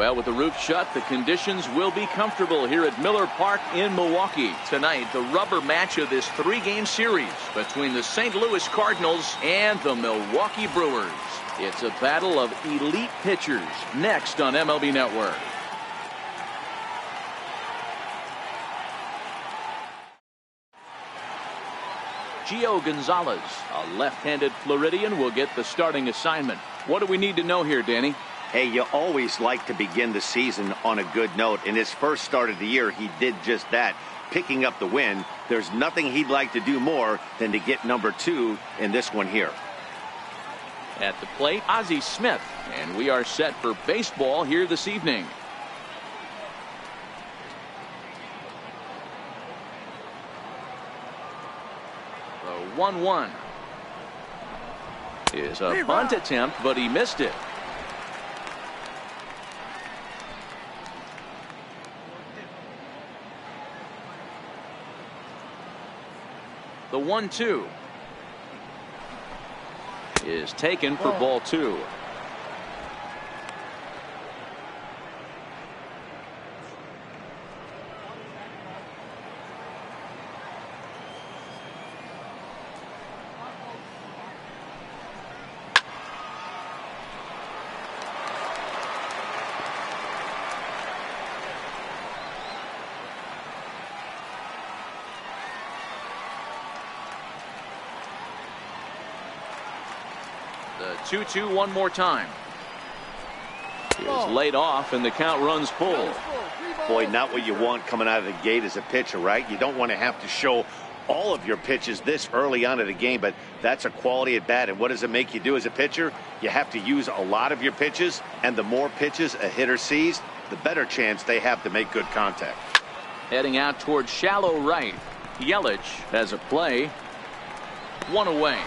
Well, with the roof shut, the conditions will be comfortable here at Miller Park in Milwaukee. Tonight, the rubber match of this 3-game series between the St. Louis Cardinals and the Milwaukee Brewers. It's a battle of elite pitchers next on MLB Network. Gio Gonzalez, a left-handed Floridian, will get the starting assignment. What do we need to know here, Danny? Hey, you always like to begin the season on a good note. In his first start of the year, he did just that, picking up the win. There's nothing he'd like to do more than to get number 2 in this one here. At the plate, Ozzie Smith, and we are set for baseball here this evening. The 1-1 is a bunt attempt, but he missed it. The 1-2 is taken for ball 2. The 2-2 one more time. Is laid off and the count runs full. Boy, not what you want coming out of the gate as a pitcher, right? You don't want to have to show all of your pitches this early on in the game, but that's a quality at bat. And what does it make you do as a pitcher? You have to use a lot of your pitches, and the more pitches a hitter sees, the better chance they have to make good contact. Heading out towards shallow right. Yelich has a play. 1 away.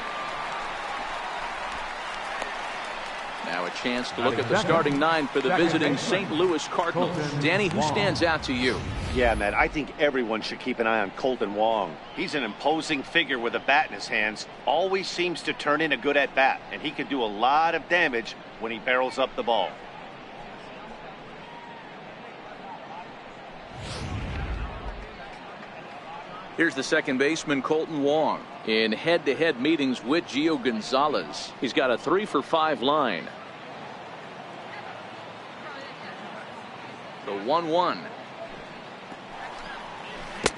Now a chance to look at the starting 9 for the visiting St. Louis Cardinals. Danny, who stands out to you? Yeah, Matt, I think everyone should keep an eye on Kolten Wong. He's an imposing figure with a bat in his hands. Always seems to turn in a good at-bat, and he can do a lot of damage when he barrels up the ball. Here's the second baseman, Kolten Wong, in head-to-head meetings with Gio Gonzalez. He's got a 3-for-5 line. The 1-1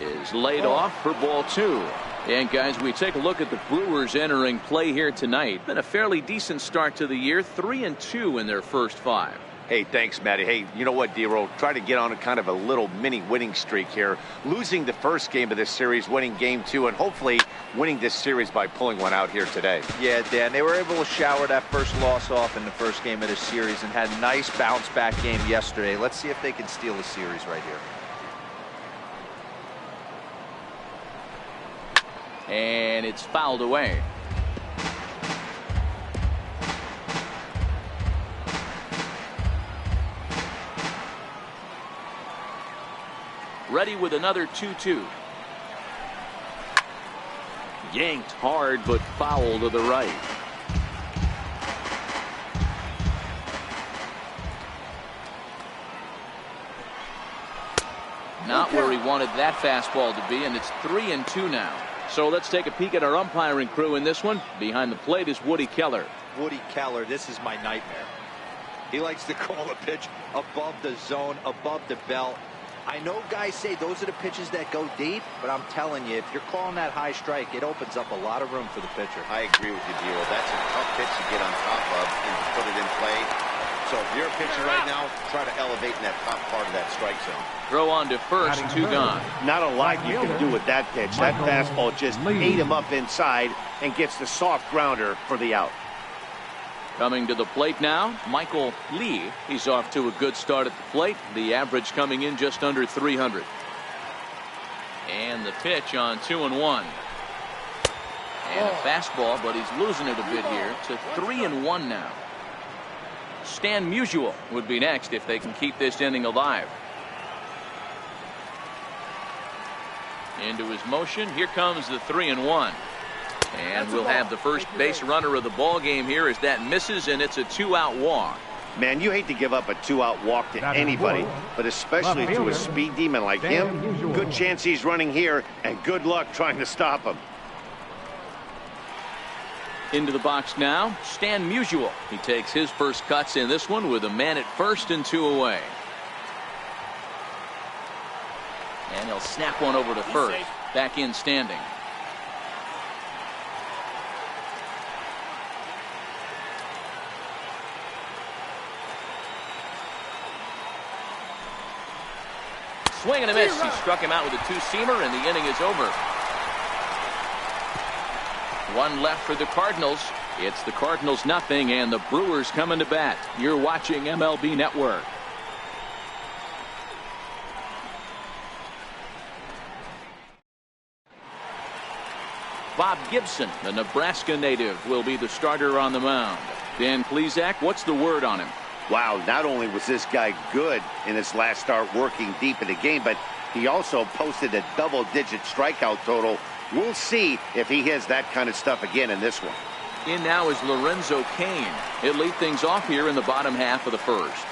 is laid off for ball 2. And guys, we take a look at the Brewers entering play here tonight. Been a fairly decent start to the year, 3-2 in their first 5. Hey, thanks, Matty. Hey, you know what, D-Roll? Try to get on a kind of a little mini winning streak here. Losing the first game of this series, winning game 2, and hopefully winning this series by pulling one out here today. Yeah, Dan, they were able to shower that first loss off in the first game of this series and had a nice bounce-back game yesterday. Let's see if they can steal the series right here. And it's fouled away. Ready with another 2-2. Yanked hard, but foul to the right. Not where he wanted that fastball to be, and it's 3-2 now. So let's take a peek at our umpiring crew in this one. Behind the plate is Woody Keller. Woody Keller, this is my nightmare. He likes to call a pitch above the zone, above the belt. I know guys say those are the pitches that go deep, but I'm telling you, if you're calling that high strike, it opens up a lot of room for the pitcher. I agree with you, Gio. That's a tough pitch to get on top of and to put it in play. So if you're a pitcher right now, try to elevate in that top part of that strike zone. Throw on to first, 2 gone. Not a lot you can do with that pitch. That fastball just ate him up inside and gets the soft grounder for the out. Coming to the plate now, Michael Lee. He's off to a good start at the plate. The average coming in just under 300. And the pitch on 2-1. And a fastball, but he's losing it a bit here to 3-1 now. Stan Musial would be next if they can keep this inning alive. Into his motion. Here comes the 3-1. And we'll have the first base runner of the ball game here as that misses, and it's a 2-out walk. Man, you hate to give up a 2-out walk to anybody, but especially to a speed demon like him. Good chance he's running here, and good luck trying to stop him. Into the box now, Stan Musial. He takes his first cuts in this one with a man at first and 2 away. And he'll snap one over to first. Back in standing. Swing and a miss. He struck him out with a 2-seamer, and the inning is over. One left for the Cardinals. It's the Cardinals nothing, and the Brewers coming to bat. You're watching MLB Network. Bob Gibson, the Nebraska native, will be the starter on the mound. Dan Plesac, what's the word on him? Wow, not only was this guy good in his last start working deep in the game, but he also posted a double-digit strikeout total. We'll see if he has that kind of stuff again in this one. In now is Lorenzo Cain. He'll lead things off here in the bottom half of the first.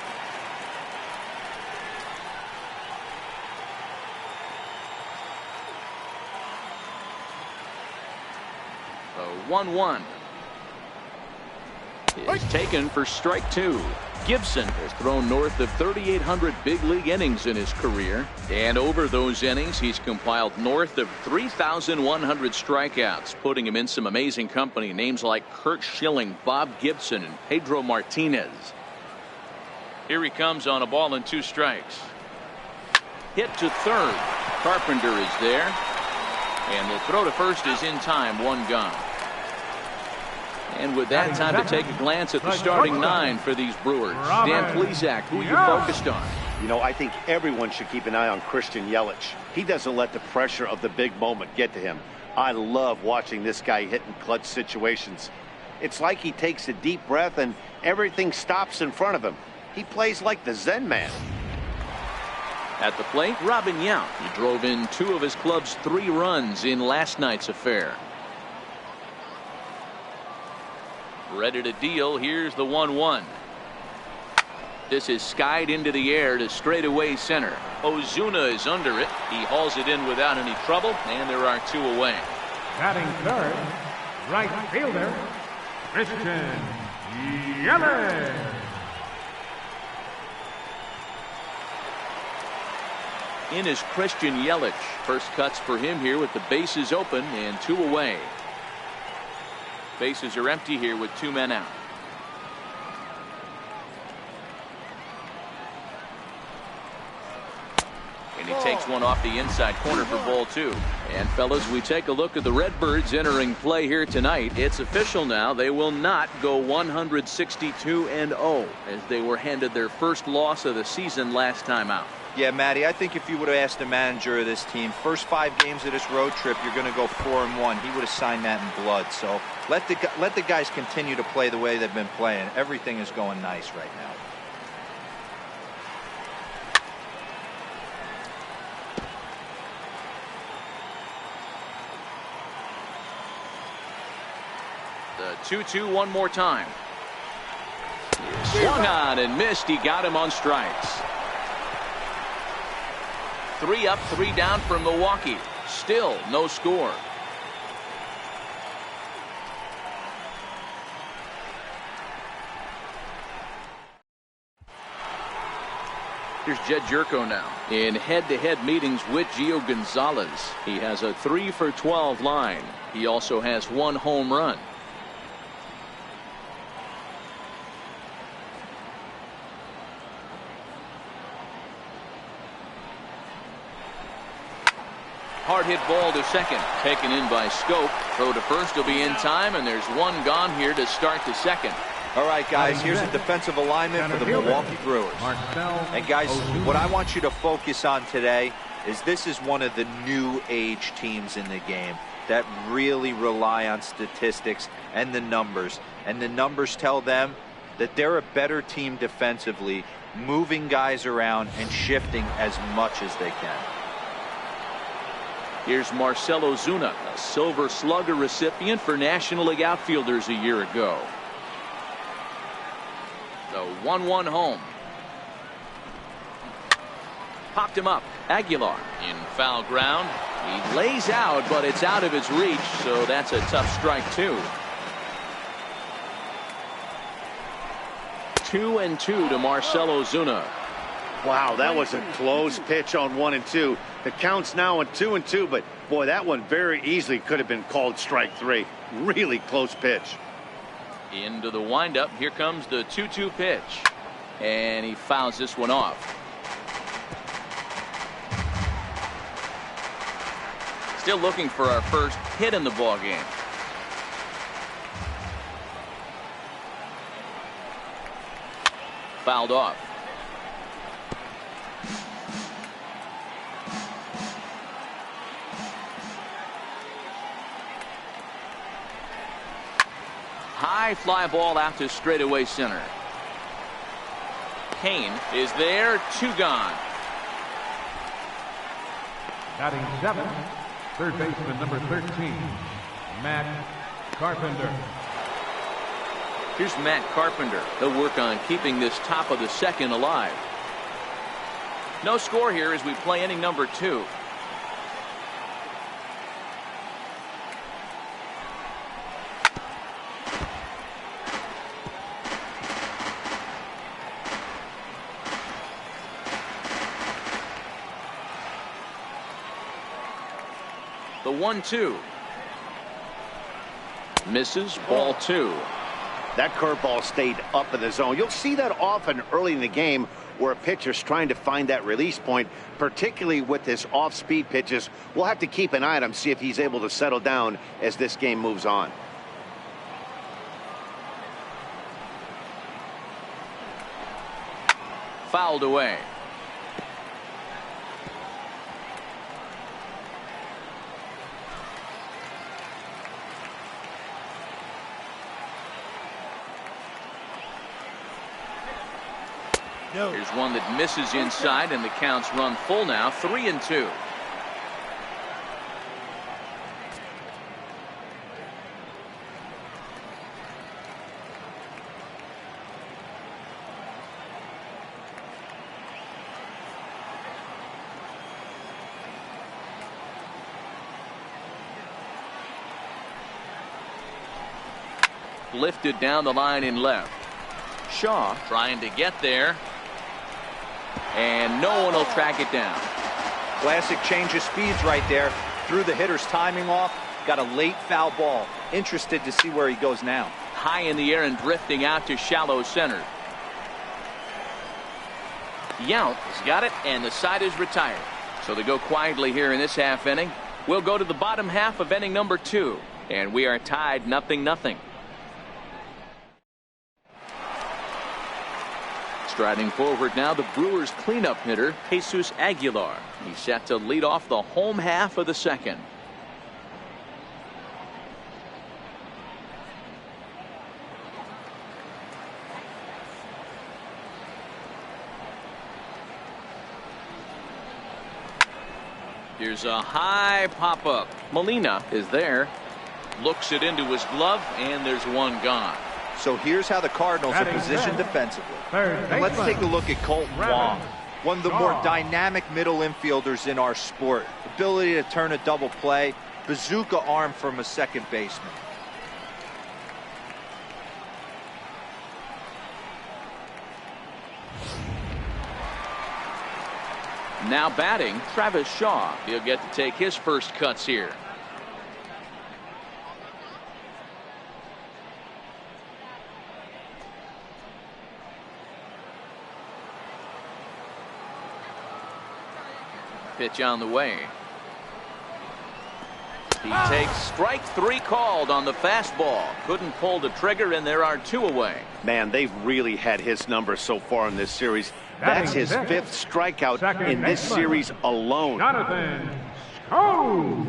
The 1-1 is taken for strike 2. Gibson has thrown north of 3,800 big league innings in his career, and over those innings he's compiled north of 3,100 strikeouts, putting him in some amazing company. Names like Kurt Schilling, Bob Gibson, and Pedro Martinez. Here he comes on a ball and 2 strikes. Hit to third. Carpenter is there, and the throw to first is in time. 1 gone. And with that, time to take a glance at the starting 9 for these Brewers. Dan Plesac, who are you focused on? You know, I think everyone should keep an eye on Christian Yelich. He doesn't let the pressure of the big moment get to him. I love watching this guy hit in clutch situations. It's like he takes a deep breath and everything stops in front of him. He plays like the Zen man. At the plate, Robin Yount. He drove in 2 of his club's 3 runs in last night's affair. Ready to deal. Here's the 1-1. This is skied into the air to straightaway center. Ozuna is under it. He hauls it in without any trouble, and there are 2 away. Batting third, right fielder, Christian Yelich. In is Christian Yelich. First cuts for him here with the bases open and 2 away. Bases are empty here with 2 men out. And he takes one off the inside corner for ball 2. And fellas, we take a look at the Redbirds entering play here tonight. It's official now. They will not go 162-0 as they were handed their first loss of the season last time out. Yeah, Matty, I think if you would have asked the manager of this team, first 5 games of this road trip, you're going to go 4-1. He would have signed that in blood. So let the guys continue to play the way they've been playing. Everything is going nice right now. The 2-2 one more time. Swung on and missed. He got him on strikes. 3 up, 3 down for Milwaukee. Still no score. Here's Jed Jerko now in head-to-head meetings with Gio Gonzalez. He has a 3 for 12 line. He also has 1 home run. Hard hit ball to second, taken in by Scope. Throw to first will be in time, and there's 1 gone here to start the second. All right, guys, here's a defensive alignment for the Milwaukee Brewers. And guys, what I want you to focus on today is this is one of the new age teams in the game that really rely on statistics and the numbers. And the numbers tell them that they're a better team defensively, moving guys around and shifting as much as they can. Here's Marcell Ozuna, a Silver Slugger recipient for National League outfielders a year ago. The 1-1 home. Popped him up. Aguilar in foul ground. He lays out, but it's out of his reach, so that's a tough strike, too. 2-2 to Marcell Ozuna. Wow, that was a close pitch on 1-2. The count's now on 2-2, but boy, that one very easily could have been called strike 3. Really close pitch. Into the windup. Here comes the 2-2 pitch. And he fouls this one off. Still looking for our first hit in the ball game. Fouled off. High fly ball out to straightaway center. Kane is there. 2 gone. Batting 7, third baseman number 13, Matt Carpenter. Here's Matt Carpenter. He'll work on keeping this top of the second alive. No score here as we play inning number 2. The 1-2. Misses. Ball 2. That curveball stayed up in the zone. You'll see that often early in the game where a pitcher's trying to find that release point, particularly with his off-speed pitches. We'll have to keep an eye on him, see if he's able to settle down as this game moves on. Fouled away. Here's one that misses inside, and the count's run full now. 3-2. Lifted down the line in left. Shaw trying to get there. And no one will track it down. Classic change of speeds right there. Threw the hitter's timing off. Got a late foul ball. Interested to see where he goes now. High in the air and drifting out to shallow center. Yount has got it, and the side is retired. So they go quietly here in this half inning. We'll go to the bottom half of inning number 2. And we are tied 0-0. Striding forward now, the Brewers cleanup hitter, Jesus Aguilar. He's set to lead off the home half of the second. Here's a high pop-up. Molina is there. Looks it into his glove, and there's one gone. So here's how the Cardinals are positioned defensively. And let's take a look at Colton Wong, one of the more dynamic middle infielders in our sport. Ability to turn a double play, bazooka arm from a second baseman. Now batting, Travis Shaw. He'll get to take his first cuts here. Pitch on the way. He takes strike 3 called on the fastball. Couldn't pull the trigger, and there are 2 away. Man, they've really had his number so far in this series. That's his 5th strikeout in this series alone. Jonathan Schoop.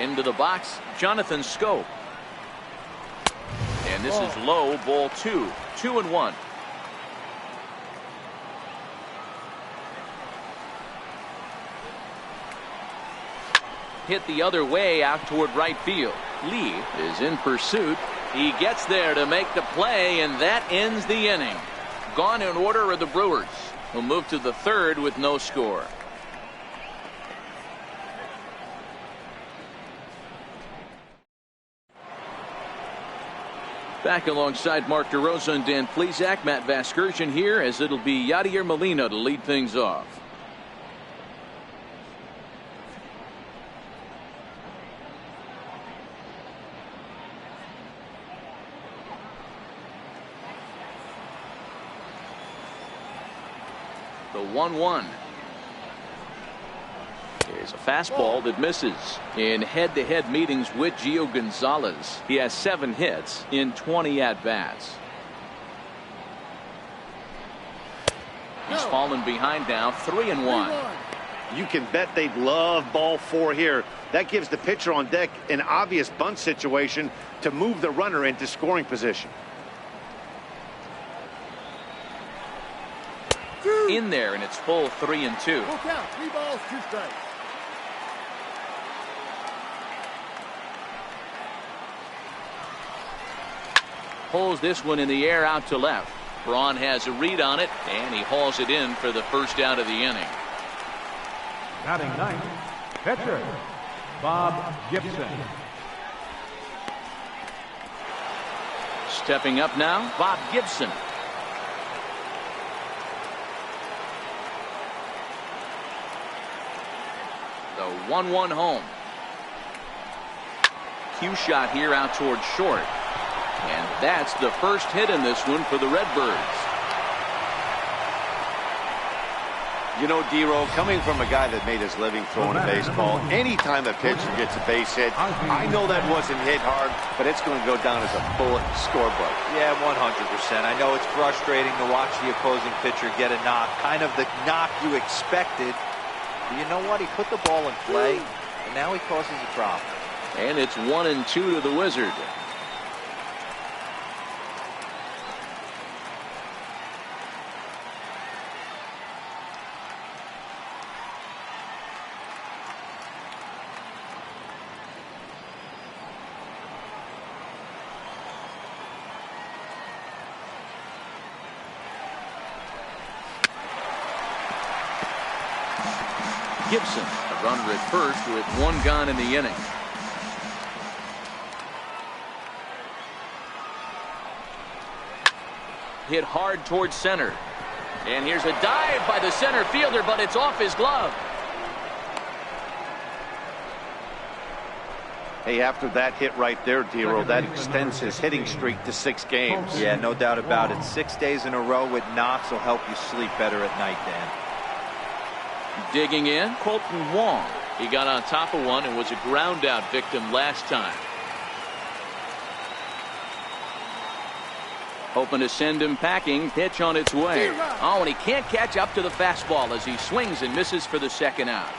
Into the box, Jonathan Schoop. And this is low, ball 2. 2-1. hit the other way out toward right field. Lee is in pursuit. He gets there to make the play, and that ends the inning. Gone in order are the Brewers, who move to the third with no score. Back alongside Mark DeRosa and Dan Plesac, Matt Vasgersian here, as it'll be Yadier Molina to lead things off. The 1-1. Here's a fastball that misses. In head-to-head meetings with Gio Gonzalez, he has 7 hits in 20 at-bats. He's fallen behind now, 3-1. You can bet they'd love ball 4 here. That gives the pitcher on deck an obvious bunt situation to move the runner into scoring position. In there, and it's full 3-2. Full count, 3 balls, 2 strikes. Pulls this one in the air out to left. Braun has a read on it, and he hauls it in for the first out of the inning. Batting ninth, pitcher Bob Gibson. Stepping up now, Bob Gibson. The 1-1 home. Cue shot here out toward short. And that's the first hit in this one for the Redbirds. You know, D-Roll, coming from a guy that made his living throwing a baseball, anytime a pitcher gets a base hit, I know that wasn't hit hard, but it's going to go down as a bullet in the scorebook. Yeah, 100%. I know it's frustrating to watch the opposing pitcher get a knock, kind of the knock you expected. But you know what? He put the ball in play, and now he causes a problem. And it's 1-2 to the Wizard. Gibson, a runner at first with 1 gone in the inning. Hit hard towards center. And here's a dive by the center fielder, but it's off his glove. Hey, after that hit right there, D-Roll, that extends his hitting streak to 6 games. Yeah, no doubt about it. 6 days in a row with knocks will help you sleep better at night, Dan. Digging in, Colton Wong. He got on top of one and was a ground out victim last time. Hoping to send him packing. Pitch on its way. Oh, and he can't catch up to the fastball as he swings and misses for the second out.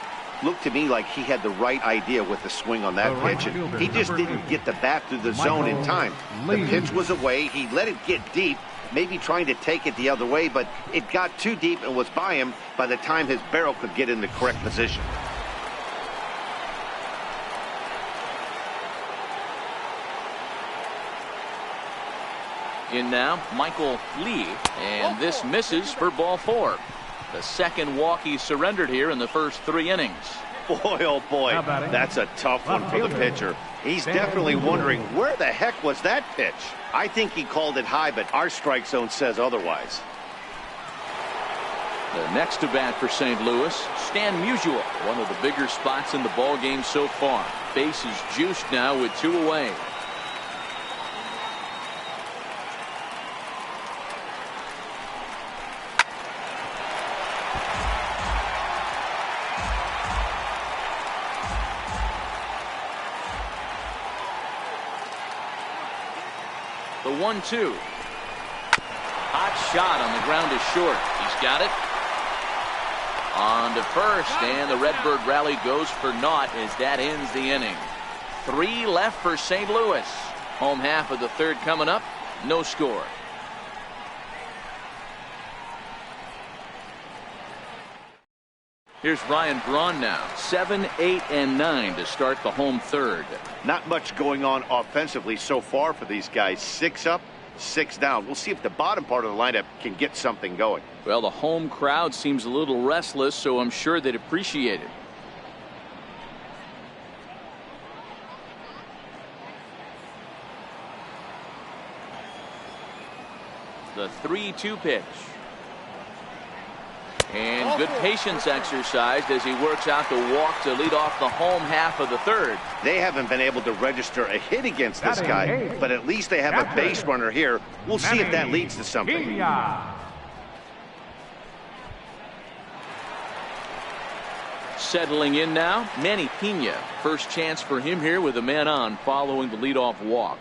Looked to me like he had the right idea with the swing on that pitch, and he just didn't get the bat through the zone in time. The pitch was away. He let it get deep, maybe trying to take it the other way, but it got too deep and was by him by the time his barrel could get in the correct position. In now, Michael Lee, and this misses for ball 4. The second walk he surrendered here in the first 3 innings. Boy, oh boy, that's a tough one for the pitcher. He's definitely wondering, where the heck was that pitch? I think he called it high, but our strike zone says otherwise. The next to bat for St. Louis, Stan Musial, one of the bigger spots in the ball game so far. Base is juiced now with 2 away. The 1-2. Hot shot on the ground is short. He's got it. On to first, and the Redbird rally goes for naught as that ends the inning. 3 left for St. Louis. Home half of the third coming up. No score. Here's Ryan Braun now. 7, 8, and 9 to start the home third. Not much going on offensively so far for these guys. 6 up, 6 down. We'll see if the bottom part of the lineup can get something going. Well, the home crowd seems a little restless, so I'm sure they'd appreciate it. The 3-2 pitch. And good patience exercised as he works out the walk to lead off the home half of the third. They haven't been able to register a hit against this guy, but at least they have a base runner here. We'll see if that leads to something. Settling in now, Manny Pena. First chance for him here with a man on following the leadoff walk.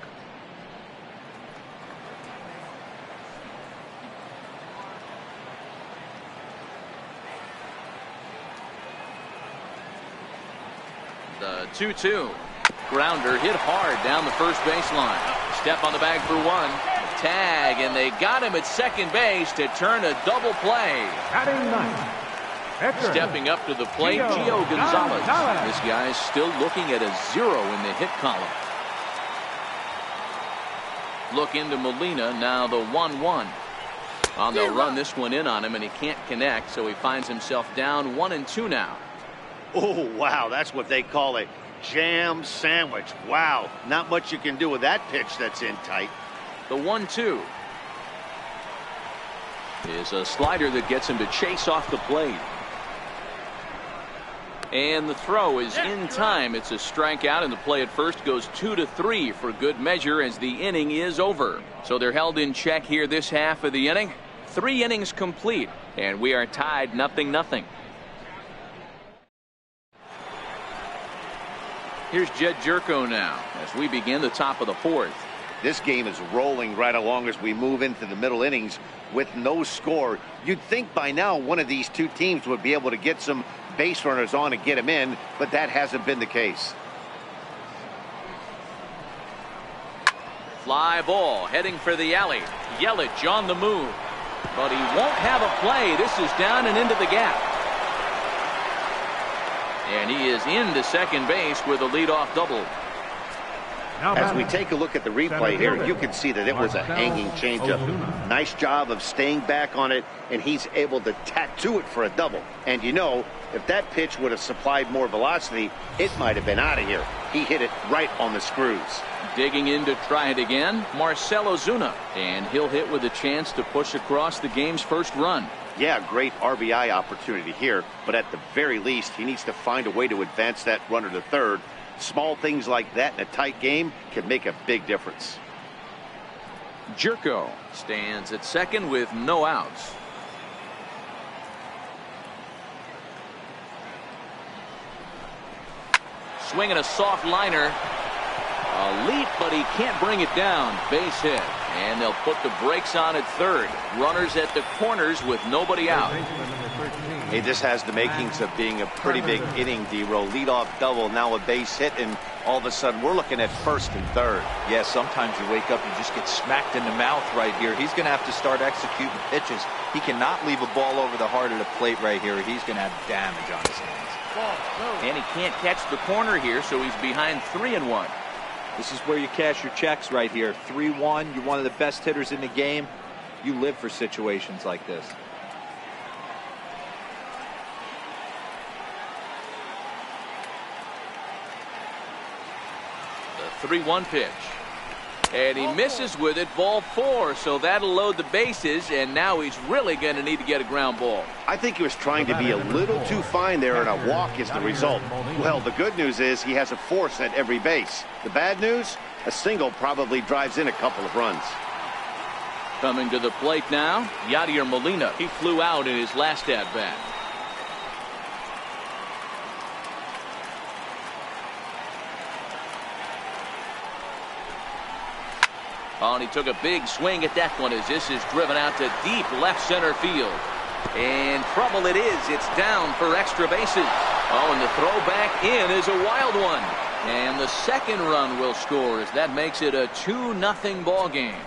The 2-2. Grounder hit hard down the first baseline. Step on the bag for one. Tag, and they got him at second base to turn a double play. Stepping up to the plate, Gio Gonzalez. This guy's still looking at a 0 in the hit column. Look into Molina, now the 1-1. They'll run this one in on him, and he can't connect, so he finds himself down 1-2 now. Oh, wow, that's what they call a jam sandwich. Wow, not much you can do with that pitch that's in tight. The 1-2 is a slider that gets him to chase off the plate. And the throw is in time. It's a strikeout, and the play at first goes 2-3 for good measure as the inning is over. So they're held in check here this half of the inning. 3 innings complete, and we are tied 0-0. Here's Jed Jerko now as we begin the top of the fourth. This game is rolling right along as we move into the middle innings with no score. You'd think by now one of these two teams would be able to get some base runners on and get them in, but that hasn't been the case. Fly ball heading for the alley. Yelich on the move, but he won't have a play. This is down and into the gap. And he is into second base with a leadoff double. As we take a look at the replay here, you can see that it was a hanging changeup. Nice job of staying back on it, and he's able to tattoo it for a double. And you know, if that pitch would have supplied more velocity, it might have been out of here. He hit it right on the screws. Digging in to try it again, Marcell Ozuna. And he'll hit with a chance to push across the game's first run. Yeah, great RBI opportunity here, but at the very least, he needs to find a way to advance that runner to third. Small things like that in a tight game can make a big difference. Jerko stands at second with no outs. Swinging a soft liner. A leap, but he can't bring it down. Base hit. And they'll put the brakes on at third. Runners at the corners with nobody out. Hey, this has the makings of being a pretty big inning, D-Row. Leadoff double, now a base hit, and all of a sudden we're looking at first and third. Yeah, sometimes you wake up and just get smacked in the mouth right here. He's going to have to start executing pitches. He cannot leave a ball over the heart of the plate right here. He's going to have damage on his hands. And he can't catch the corner here, so he's behind 3-1. This is where you cash your checks right here. 3-1. You're one of the best hitters in the game. You live for situations like this. The 3-1 pitch. And he misses with it, ball 4, so that'll load the bases, and now he's really going to need to get a ground ball. I think he was trying to be a little too fine there, and a walk is the result. Well, the good news is he has a force at every base. The bad news, a single probably drives in a couple of runs. Coming to the plate now, Yadier Molina. He flew out in his last at-bat. Oh, and he took a big swing at that one as this is driven out to deep left center field. And trouble it is. It's down for extra bases. Oh, and the throw back in is a wild one. And the second run will score as that makes it a 2-0 ball game.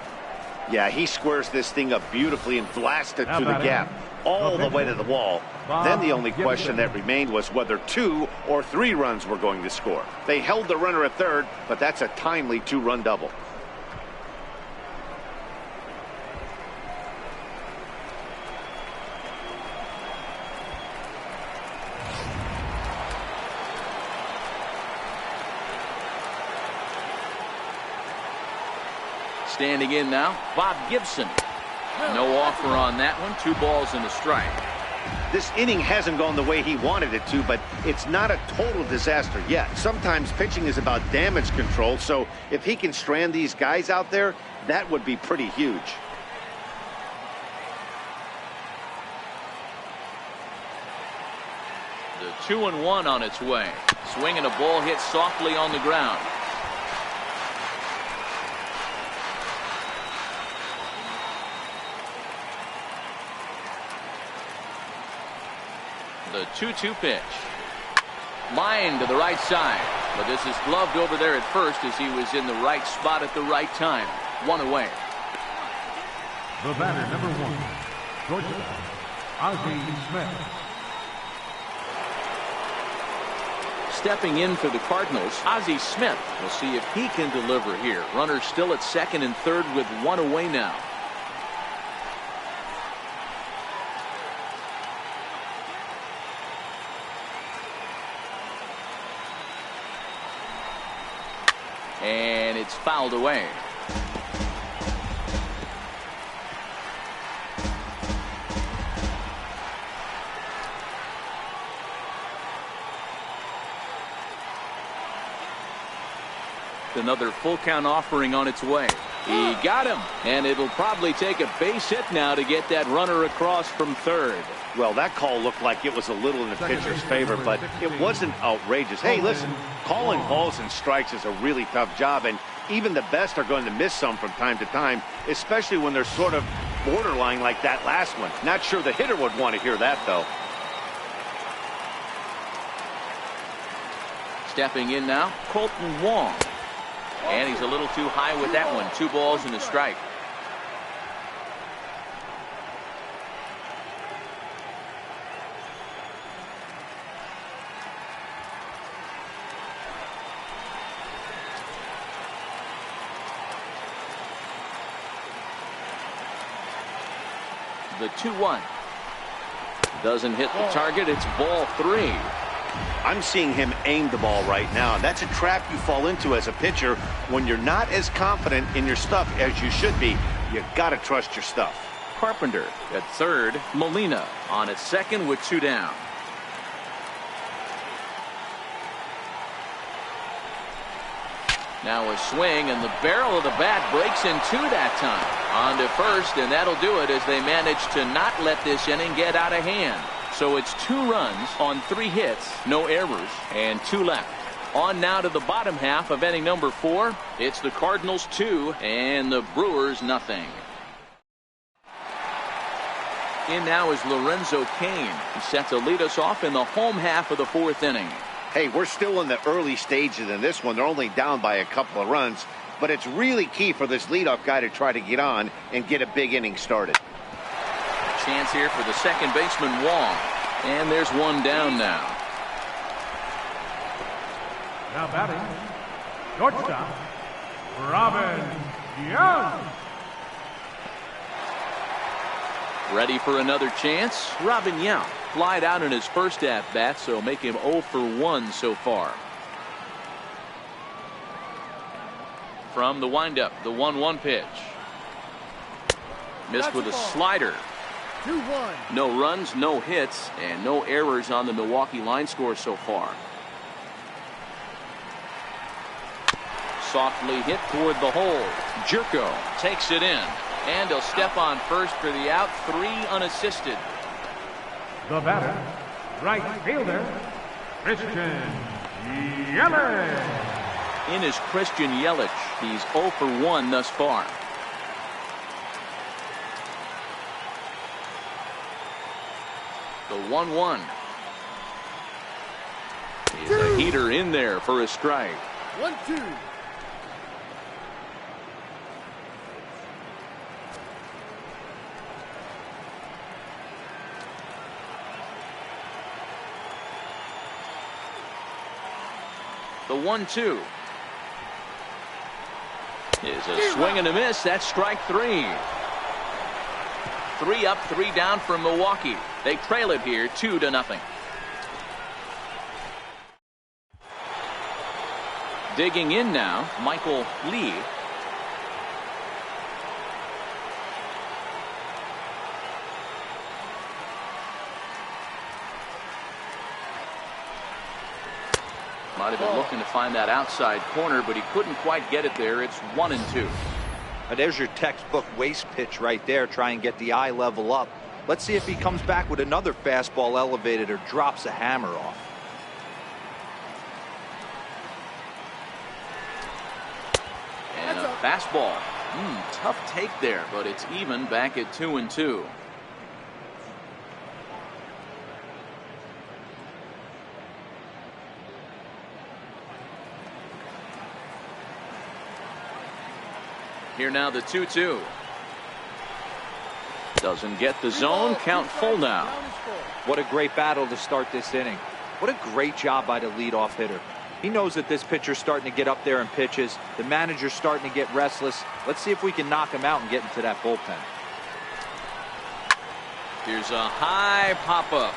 Yeah, he squares this thing up beautifully and blasts it through the gap all the way to the wall. Then the only question that remained was whether 2 or 3 runs were going to score. They held the runner at third, but that's a timely 2-run double. Standing in now, Bob Gibson. No offer on that one. 2 balls and a strike. This inning hasn't gone the way he wanted it to, but it's not a total disaster yet. Sometimes pitching is about damage control, so if he can strand these guys out there, that would be pretty huge. The 2-1 on its way. Swing and a ball hit softly on the ground. The 2-2 pitch. Line to the right side. But this is gloved over there at first as he was in the right spot at the right time. 1 away. The batter, number 1, shortstop, Ozzie Smith. Stepping in for the Cardinals, Ozzie Smith. We'll see if he can deliver here. Runner still at second and third with 1 away now. And it's fouled away. Another full count offering on its way. He got him, and it'll probably take a base hit now to get that runner across from third. Well, that call looked like it was a little in the pitcher's favor, but it wasn't outrageous. Hey, listen, calling balls and strikes is a really tough job, and even the best are going to miss some from time to time, especially when they're sort of borderline like that last one. Not sure the hitter would want to hear that, though. Stepping in now, Colton Wong. And he's a little too high with that one. 2 balls and a strike. The 2-1. Doesn't hit the target. It's ball 3. I'm seeing him aim the ball right now. That's a trap you fall into as a pitcher when you're not as confident in your stuff as you should be. You got to trust your stuff. Carpenter at third. Molina on at second with 2 down. Now a swing, and the barrel of the bat breaks in 2 that time. On to first, and that'll do it as they manage to not let this inning get out of hand. So it's 2 runs on 3 hits, no errors, and 2 left. On now to the bottom half of inning number 4. It's the Cardinals 2 and the Brewers nothing. In now is Lorenzo Cain. He's set to lead us off in the home half of the 4th inning. Hey, we're still in the early stages in this one. They're only down by a couple of runs, but it's really key for this leadoff guy to try to get on and get a big inning started. Chance here for the second baseman, Wong. And there's 1 down now. Now batting, shortstop, Robin Young. Ready for another chance. Robin Young flied out in his first at-bat, so make him 0 for 1 so far. From the windup, the 1-1 pitch. Missed with a slider. 2-1. No runs, no hits, and no errors on the Milwaukee line score so far. Softly hit toward the hole. Jerko takes it in, and he'll step on first for the out. 3 unassisted. The batter, right fielder, Christian Yelich. In is Christian Yelich. He's 0 for 1 thus far. The 1-1. He's a heater in there for a strike. 1-2. The 1-2 is a swing and a miss. That's strike 3. 3 up, 3 down for Milwaukee. They trail it here 2-0. Digging in now, Michael Lee. Might have been looking to find that outside corner, but he couldn't quite get it there. It's 1-2. Now there's your textbook waste pitch right there. Try and get the eye level up. Let's see if he comes back with another fastball elevated or drops a hammer off. And a fastball. Tough take there, but it's even back at 2-2. Here now the 2-2. Doesn't get the zone. Count full now. What a great battle to start this inning. What a great job by the leadoff hitter. He knows that this pitcher's starting to get up there in pitches. The manager's starting to get restless. Let's see if we can knock him out and get into that bullpen. Here's a high pop-up.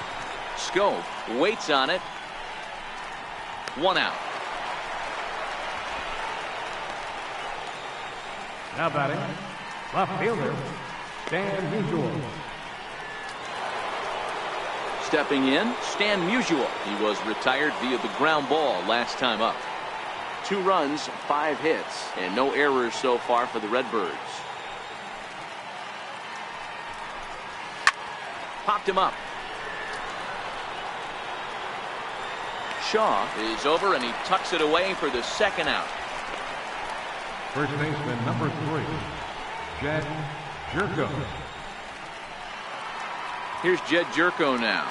Scope waits on it. 1 out. Now batting, left fielder, Stan Musial. Stepping in, Stan Musial. He was retired via the ground ball last time up. 2 runs, 5 hits, and no errors so far for the Redbirds. Popped him up. Shaw is over, and he tucks it away for the 2nd out. First baseman number 3, Jed Jerko. Here's Jed Jerko now.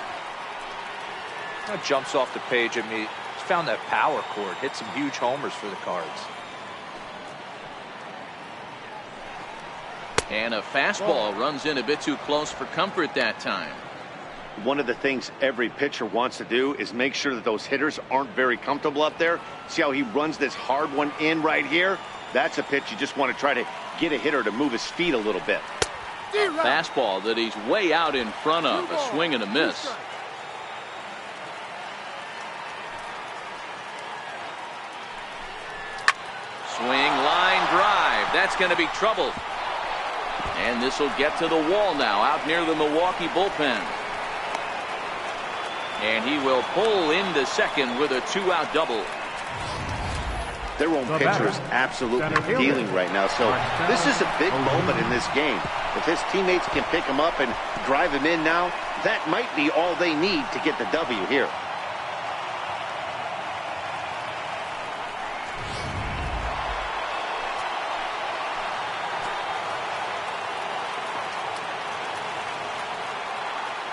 That jumps off the page at me. He's found that power chord. Hit some huge homers for the Cards. And a fastball runs in a bit too close for comfort that time. One of the things every pitcher wants to do is make sure that those hitters aren't very comfortable up there. See how he runs this hard one in right here? That's a pitch you just want to try to get a hitter to move his feet a little bit. A fastball that he's way out in front of. A swing and a miss. Swing, line drive. That's going to be trouble. And this will get to the wall now, out near the Milwaukee bullpen. And he will pull into second with a 2-out double. Their own pitcher is absolutely dealing right now, so this is a big moment in this game. If his teammates can pick him up and drive him in now, that might be all they need to get the W here.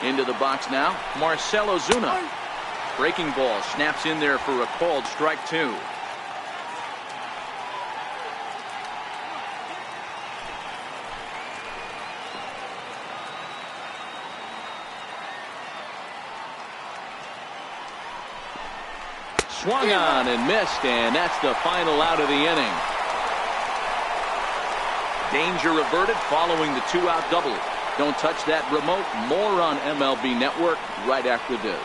Into the box now, Marcell Ozuna. Breaking ball snaps in there for a called strike 2. Swung on and missed, and that's the final out of the inning. Danger averted following the 2-out double. Don't touch that remote. More on MLB Network right after this.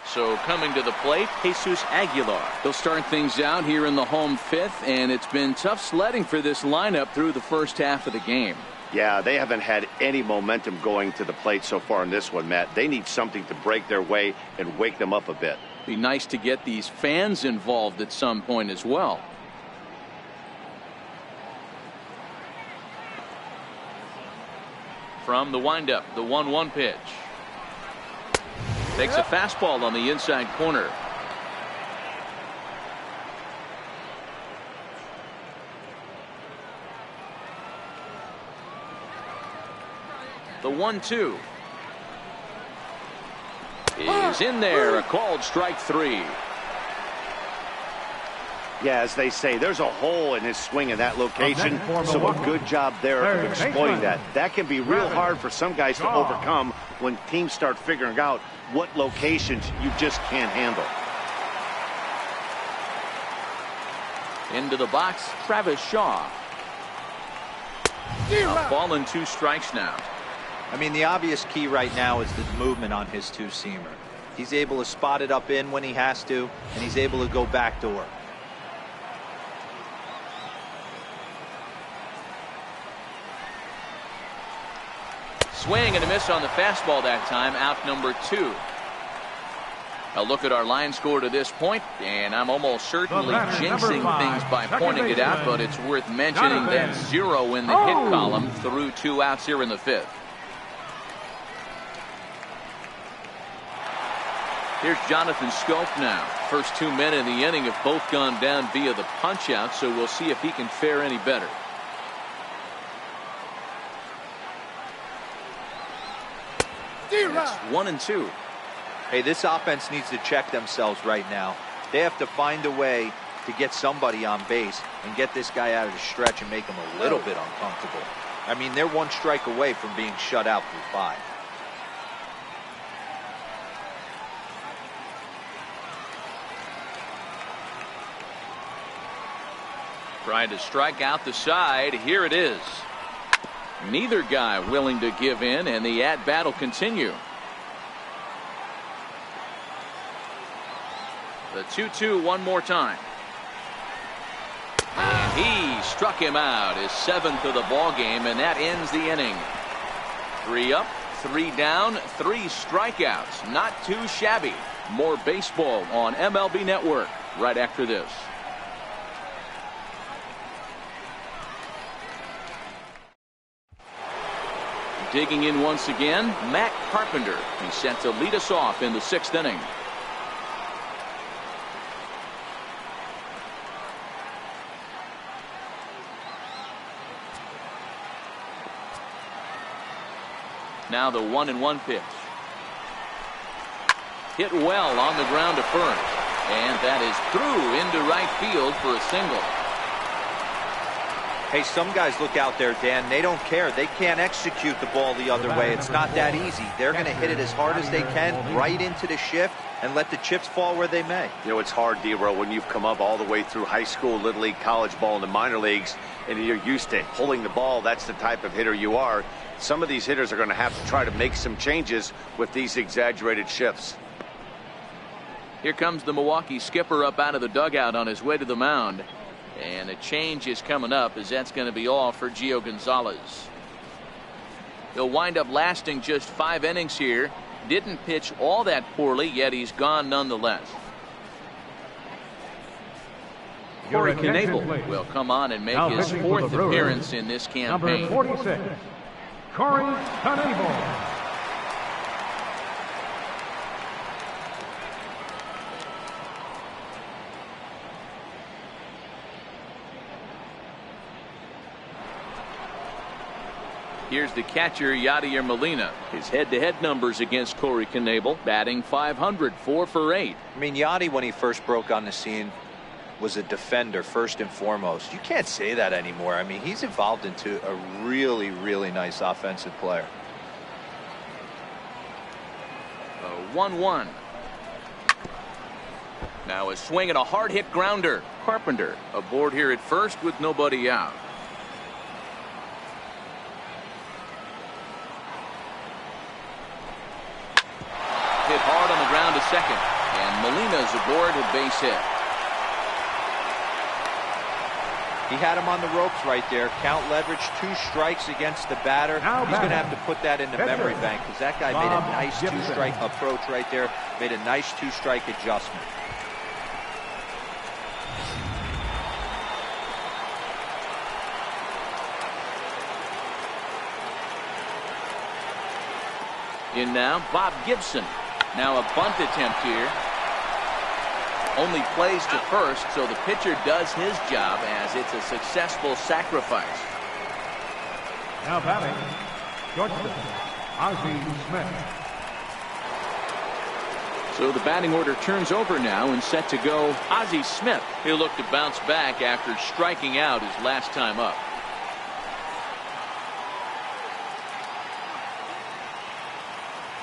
So coming to the plate, Jesus Aguilar. They'll start things out here in the home 5th, and it's been tough sledding for this lineup through the first half of the game. Yeah, they haven't had any momentum going to the plate so far in this one, Matt. They need something to break their way and wake them up a bit. Be nice to get these fans involved at some point as well. From the windup, the 1-1 pitch. Takes a fastball on the inside corner. The 1-2 is in there. A called strike 3. Yeah, as they say, there's a hole in his swing in that location, so a good job there of exploiting that. That can be real hard for some guys to overcome when teams start figuring out what locations you just can't handle. Into the box, Travis Shaw. A ball and 2 strikes now. I mean, the obvious key right now is the movement on his two-seamer. He's able to spot it up in when he has to, and he's able to go backdoor. Swing and a miss on the fastball that time. Out number 2. A look at our line score to this point, and I'm almost certainly jinxing things by pointing it out, but it's worth mentioning that 0 in the hit column through 2 outs here in the 5th. Here's Jonathan Scope now. First 2 men in the inning have both gone down via the punch out, so we'll see if he can fare any better. It's 1-2. Hey, this offense needs to check themselves right now. They have to find a way to get somebody on base and get this guy out of the stretch and make him a little bit uncomfortable. I mean, they're 1 strike away from being shut out through 5. Trying to strike out the side. Here it is. Neither guy willing to give in, and the at-bat will continue. The 2-2 one more time. And he struck him out, his 7th of the ball game, and that ends the inning. 3 up, 3 down, 3 strikeouts. Not too shabby. More baseball on MLB Network right after this. Digging in once again, Matt Carpenter. He's set to lead us off in the 6th inning. Now the 1-1 pitch. Hit well on the ground to first. And that is through into right field for a single. Hey, some guys look out there, Dan. They don't care. They can't execute the ball the other way. It's not that easy. They're going to hit it as hard as they can right into the shift and let the chips fall where they may. You know, it's hard, D-Row, when you've come up all the way through high school, little league, college ball, and the minor leagues, and you're used to pulling the ball. That's the type of hitter you are. Some of these hitters are going to have to try to make some changes with these exaggerated shifts. Here comes the Milwaukee skipper up out of the dugout on his way to the mound. And a change is coming up, as that's going to be all for Gio Gonzalez. He'll wind up lasting just 5 innings here. Didn't pitch all that poorly, yet he's gone nonetheless. Corey Knebel will come on and make his 4th appearance in this campaign. Number 46, Corey Knebel. Here's the catcher, Yadier Molina. His head-to-head numbers against Corey Knebel, batting .500, 4 for 8. I mean, Yadi, when he first broke on the scene, was a defender first and foremost. You can't say that anymore. I mean, he's evolved into a really, really nice offensive player. 1-1. Now a swing and a hard hit grounder. Carpenter aboard here at first with nobody out. Hit hard on the ground to second, and Molina's aboard a base hit. He had him on the ropes right there. Count leverage, 2 strikes against the batter. He's going to have to put that in the memory bank, because that guy made a nice 2-strike approach right there. Made a nice 2-strike adjustment. In now, Bob Gibson. Now a bunt attempt here. Only plays to first, so the pitcher does his job as it's a successful sacrifice. Now batting, shortstop, Ozzie Smith. So the batting order turns over now and set to go Ozzie Smith. He'll look to bounce back after striking out his last time up.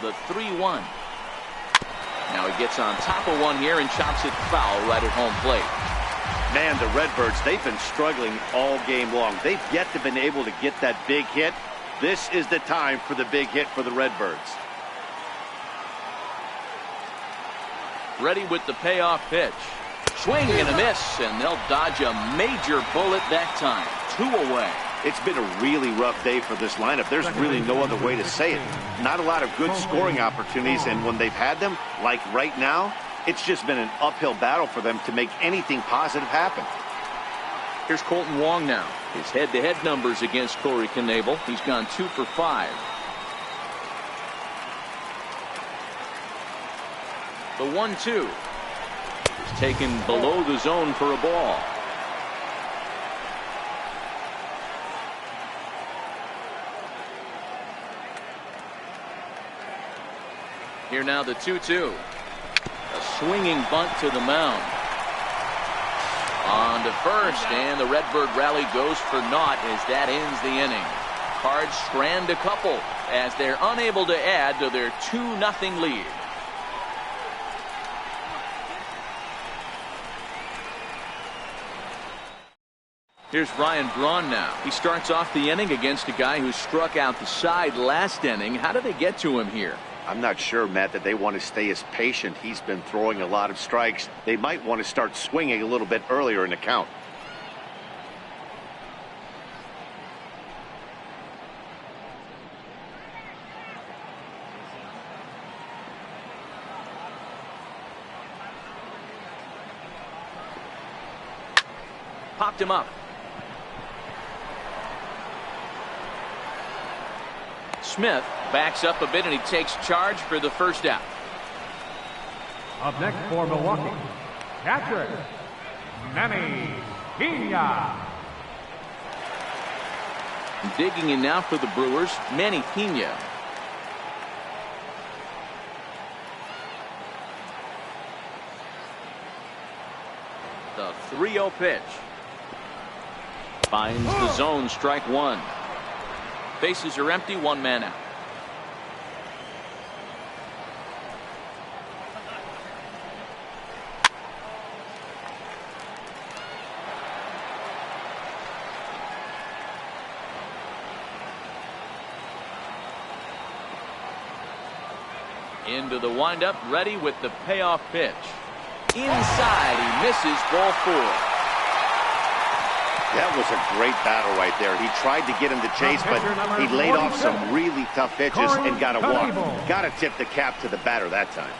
the 3-1. Now he gets on top of one here and chops it foul right at home plate. Man, the Redbirds, they've been struggling all game long. They've yet to been able to get that big hit. This is the time for the big hit for the Redbirds. Ready with the payoff pitch. Swing and a miss, and they'll dodge a major bullet that time. 2 away. It's been a really rough day for this lineup. There's really no other way to say it. Not a lot of good scoring opportunities, and when they've had them, like right now, it's just been an uphill battle for them to make anything positive happen. Here's Colton Wong now. His head-to-head numbers against Corey Knebel. He's gone 2 for 5. The 1-2 is taken below the zone for a ball. Here now the 2-2. A swinging bunt to the mound. On to first, and the Redbird rally goes for naught as that ends the inning. Cards strand a couple as they're unable to add to their 2-0 lead. Here's Ryan Braun now. He starts off the inning against a guy who struck out the side last inning. How did they get to him here? I'm not sure, Matt, that they want to stay as patient. He's been throwing a lot of strikes. They might want to start swinging a little bit earlier in the count. Popped him up. Smith backs up a bit and he takes charge for the first out. Up next for Milwaukee, catcher, Manny Pena. Digging in now for the Brewers, Manny Pena. The 3-0 pitch. Finds the zone, strike one. Bases are empty, 1 man out. Into the windup, ready with the payoff pitch. Inside, he misses, ball 4. That was a great battle right there. He tried to get him to chase, but he laid off some really tough pitches and got a walk. Got to tip the cap to the batter that time.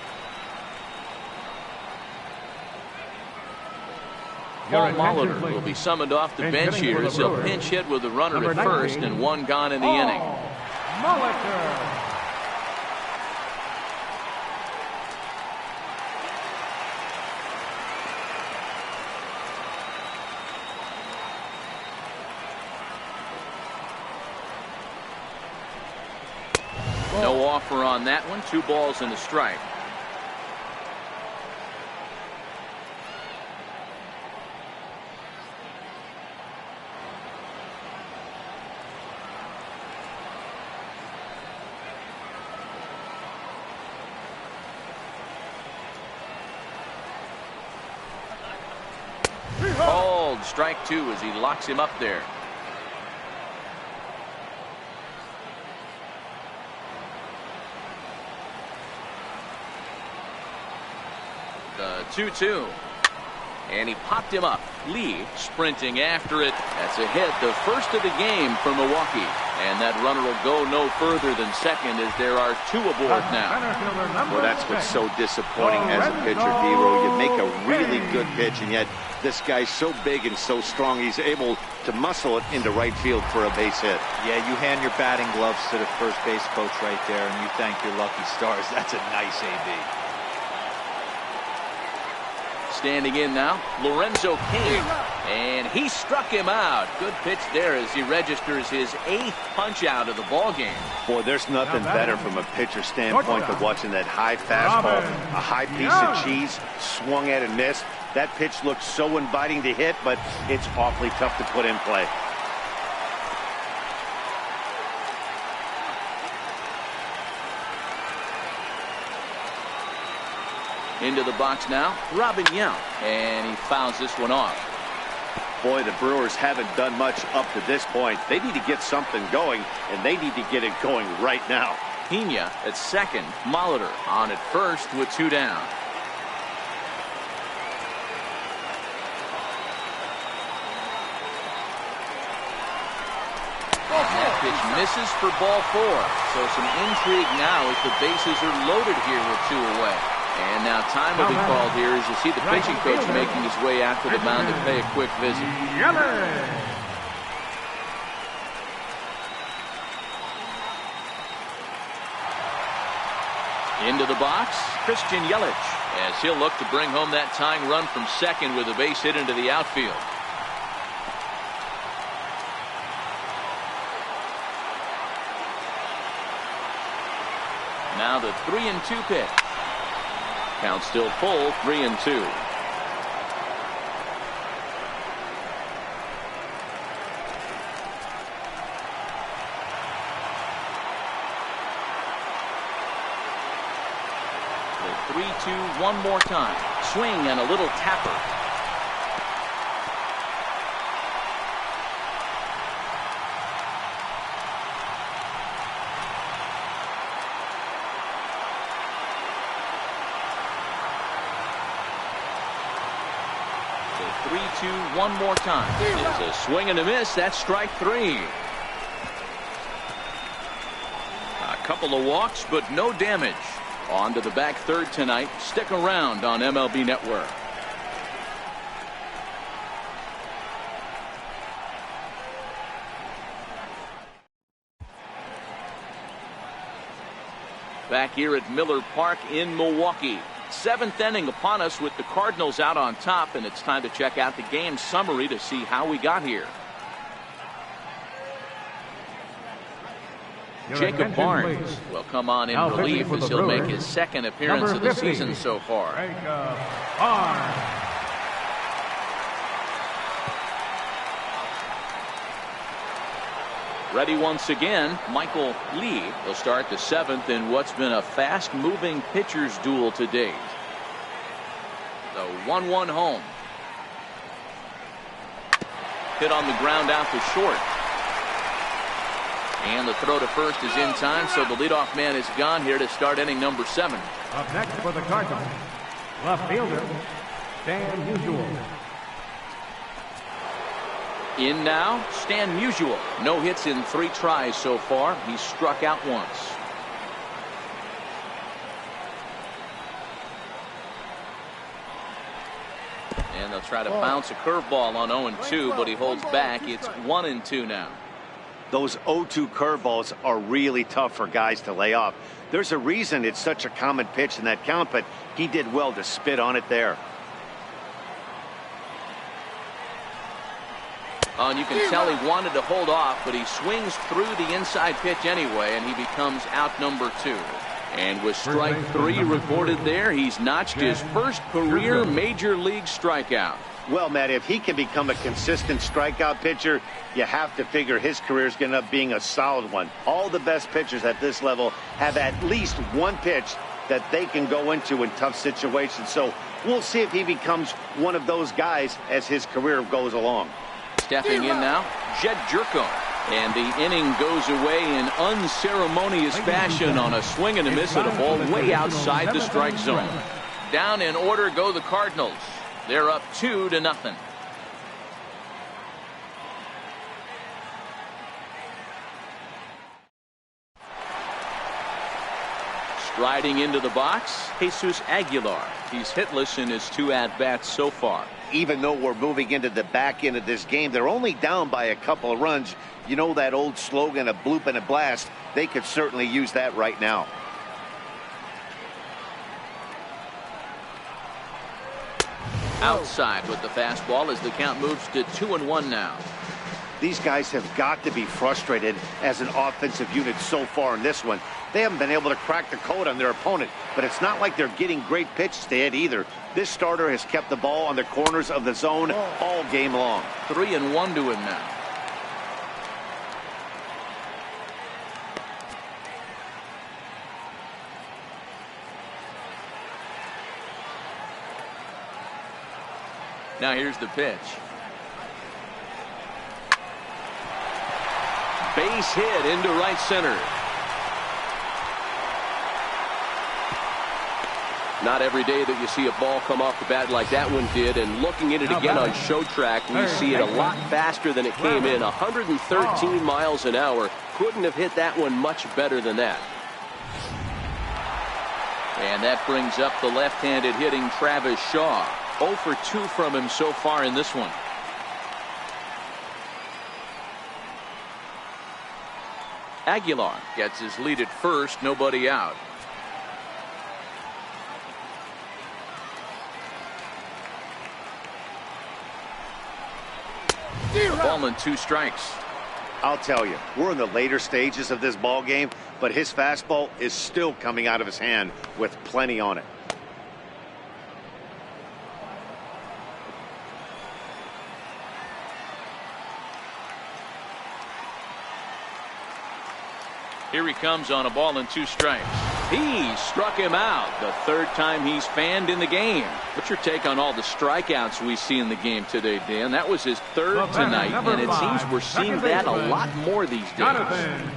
Paul Molitor will be summoned off the bench here as he'll pinch hit with a runner at first and 1 gone in the inning. Molitor. No offer on that one. 2 balls and a strike. Called strike 2 as he locks him up there. The 2-2. And he popped him up. Lee sprinting after it. That's a hit, the first of the game for Milwaukee. And that runner will go no further than second as there are 2 aboard now. Well, that's what's so disappointing as a pitcher, D-Row. You make a really good pitch, and yet this guy's so big and so strong, he's able to muscle it into right field for a base hit. Yeah, you hand your batting gloves to the first base coach right there, and you thank your lucky stars. That's a nice AB. Standing in now, Lorenzo Cain, and he struck him out. Good pitch there as he registers his 8th punch out of the ball game. Boy, there's nothing better from a pitcher standpoint than watching that high fastball, a high piece of cheese, swung at and missed. That pitch looks so inviting to hit, but it's awfully tough to put in play. Into the box now, Robin Yount, and he fouls this one off. Boy, the Brewers haven't done much up to this point. They need to get something going, and they need to get it going right now. Pena at second, Molitor on at first with 2 down. That pitch misses for ball 4. So some intrigue now as the bases are loaded here with 2 away. And now time will be called here as you see the pitching coach making his way out to the mound to pay a quick visit. Into the box, Christian Yelich, as he'll look to bring home that tying run from second with a base hit into the outfield. Now the 3-2 pitch. Count still full, 3-2. The 3-2 one more time. Swing and a little tapper. The 3-2 one more time. It's a swing and a miss. That's strike 3. A couple of walks, but no damage. On to the back third tonight. Stick around on MLB Network. Back here at Miller Park in Milwaukee. 7th inning upon us with the Cardinals out on top, and it's time to check out the game summary to see how we got here. Jacob Barnes will come on in relief as he'll make his second appearance of the season so far. Ready once again, Michael Lee will start the 7th in what's been a fast-moving pitchers duel to date. The 1-1 home. Hit on the ground out to short. And the throw to first is in time, so the leadoff man is gone here to start inning number 7. Up next for the Cardinals, left fielder, Stan Musial. In now, Stan Musial. No hits in 3 tries so far. He's struck out once. And they'll try to bounce a curveball on 0-2, but he holds back. It's 1-2 now. Those 0-2 curveballs are really tough for guys to lay off. There's a reason it's such a common pitch in that count, but he did well to spit on it there. And you can tell he wanted to hold off, but he swings through the inside pitch anyway, and he becomes out number 2. And with strike 3 recorded there, he's notched his first career major league strikeout. Well, Matt, if he can become a consistent strikeout pitcher, you have to figure his career is going to end up being a solid one. All the best pitchers at this level have at least one pitch that they can go into in tough situations. So we'll see if he becomes one of those guys as his career goes along. Stepping in now, Jed Jerko. And the inning goes away in unceremonious fashion on a swing and a miss at a ball way outside the strike zone. Down in order go the Cardinals. They're up 2-0. Striding into the box, Jesus Aguilar. He's hitless in his 2 at-bats so far. Even though we're moving into the back end of this game, they're only down by a couple of runs. You know that old slogan, a bloop and a blast. They could certainly use that right now. Outside with the fastball as the count moves to 2-1 now. These guys have got to be frustrated as an offensive unit so far in this one. They haven't been able to crack the code on their opponent, but it's not like they're getting great pitches to hit either. This starter has kept the ball on the corners of the zone all game long. 3-1 to him now. Now here's the pitch. Base hit into right center. Not every day that you see a ball come off the bat like that one did, and looking at it again on show track, we see it a lot faster than it came in. 113 miles an hour. Couldn't have hit that one much better than that. And that brings up the left-handed hitting Travis Shaw. 0 for 2 from him so far in this one. Aguilar gets his lead at first, nobody out. Ball and 2 strikes. I'll tell you, we're in the later stages of this ball game, but his fastball is still coming out of his hand with plenty on it. Here he comes on a ball and 2 strikes. He struck him out the third time he's fanned in the game. What's your take on all the strikeouts we see in the game today, Dan? That was his third tonight, and it seems we're seeing that a lot more these days.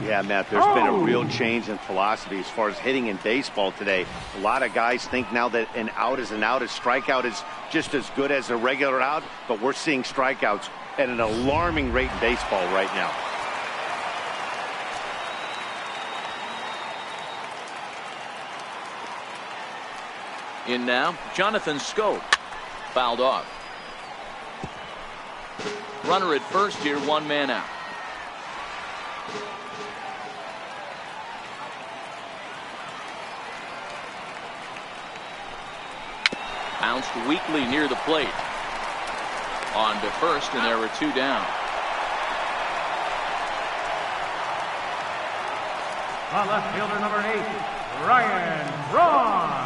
Yeah, Matt, there's been a real change in philosophy as far as hitting in baseball today. A lot of guys think now that an out is an out. A strikeout is just as good as a regular out, but we're seeing strikeouts at an alarming rate in baseball right now. In now, Jonathan Scope. Fouled off. Runner at first here, 1 man out. Bounced weakly near the plate. On to first, and there were 2 down. Left fielder number 8, Ryan Braun.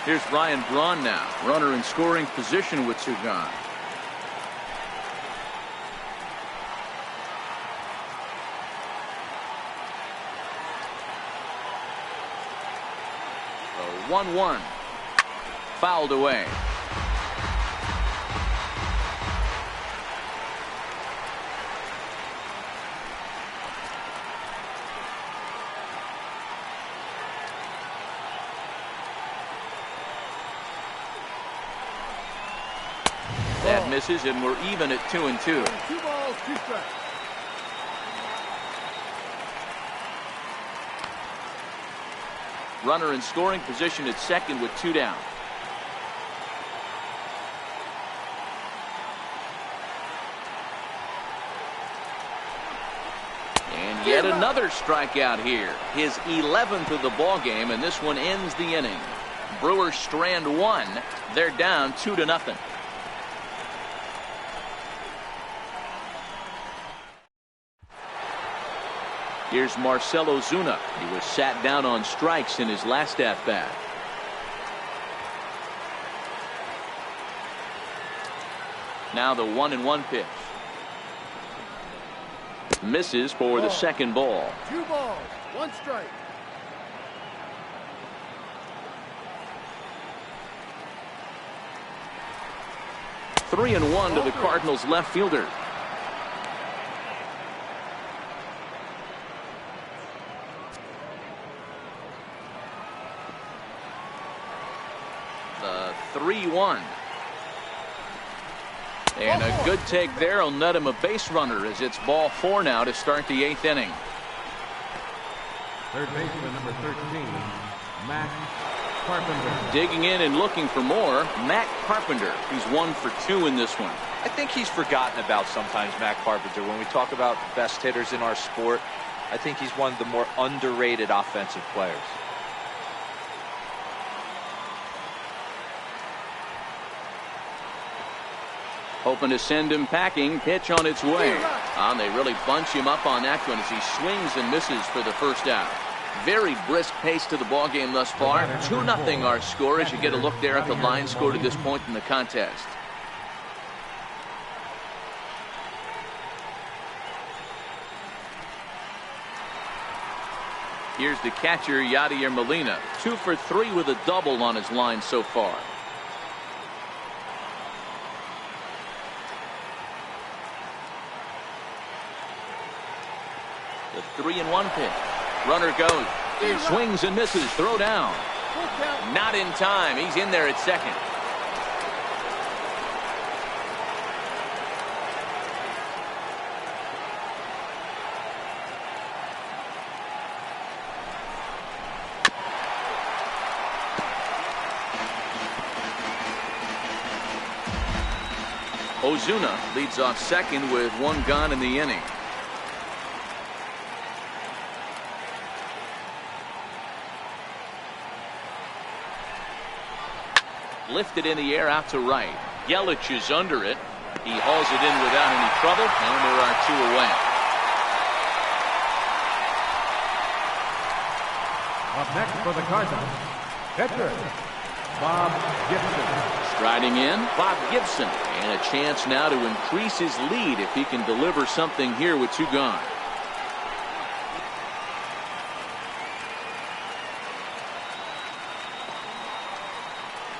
Here's Ryan Braun now. Runner in scoring position with 2 gone. The 1-1. Fouled away. That misses, and we're even at 2-2. 2 balls, 2 strikes. Runner in scoring position at second with 2 down. And yet another strikeout here. His 11th of the ball game, and this one ends the inning. Brewers strand 1. They're down 2-0. Here's Marcell Ozuna. He was sat down on strikes in his last at-bat. Now the 1-1 pitch. Misses for the second ball. 2 balls, 1 strike. Three and 1 to the Cardinals left fielder. The 3-1. And a good take there will net him a base runner as it's ball 4 now to start the 8th inning. Third baseman number 13, Matt Carpenter. Digging in and looking for more, Matt Carpenter. He's 1 for 2 in this one. I think he's forgotten about sometimes, Matt Carpenter. When we talk about best hitters in our sport, I think he's one of the more underrated offensive players. Hoping to send him packing. Pitch on its way. And they really bunch him up on that one as he swings and misses for the first out. Very brisk pace to the ball game thus far. 2-0 our score as you get a look there at the line score to this point in the contest. Here's the catcher, Yadier Molina. 2 for 3 with a double on his line so far. The 3-1 pitch. Runner goes. He swings and misses. Throw down. Not in time. He's in there at second. Ozuna leads off second with 1 gone in the inning. Lifted in the air out to right. Yelich is under it. He hauls it in without any trouble, and there are 2 away. Up next for the Cardinals, pitcher Bob Gibson. Striding in, Bob Gibson, and a chance now to increase his lead if he can deliver something here with 2 gone.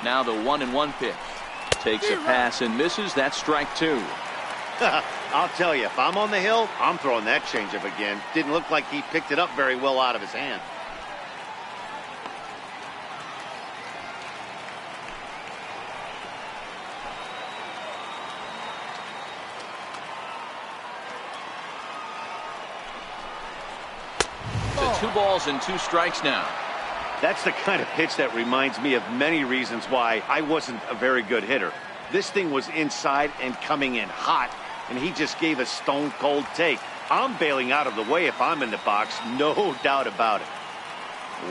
Now the 1-1 pitch. Takes a pass and misses. That's strike 2. I'll tell you, if I'm on the hill, I'm throwing that changeup again. Didn't look like he picked it up very well out of his hand. So 2 balls and 2 strikes now. That's the kind of pitch that reminds me of many reasons why I wasn't a very good hitter. This thing was inside and coming in hot, and he just gave a stone-cold take. I'm bailing out of the way if I'm in the box, no doubt about it.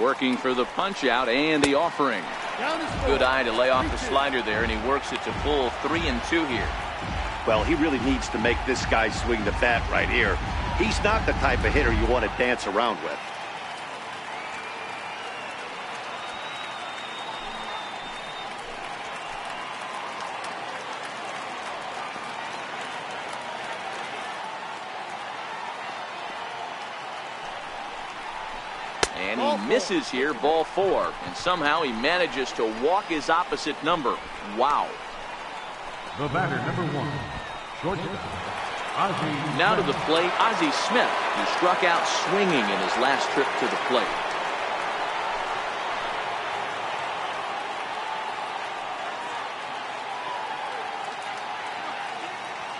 Working for the punch-out and the offering. Good eye to lay off the slider there, and he works it to full 3-2 here. Well, he really needs to make this guy swing the bat right here. He's not the type of hitter you want to dance around with. And he misses here, ball 4. And somehow he manages to walk his opposite number. Wow. The batter, number 1, shortstop, Ozzie. Now to the plate, Ozzie Smith, who struck out swinging in his last trip to the plate.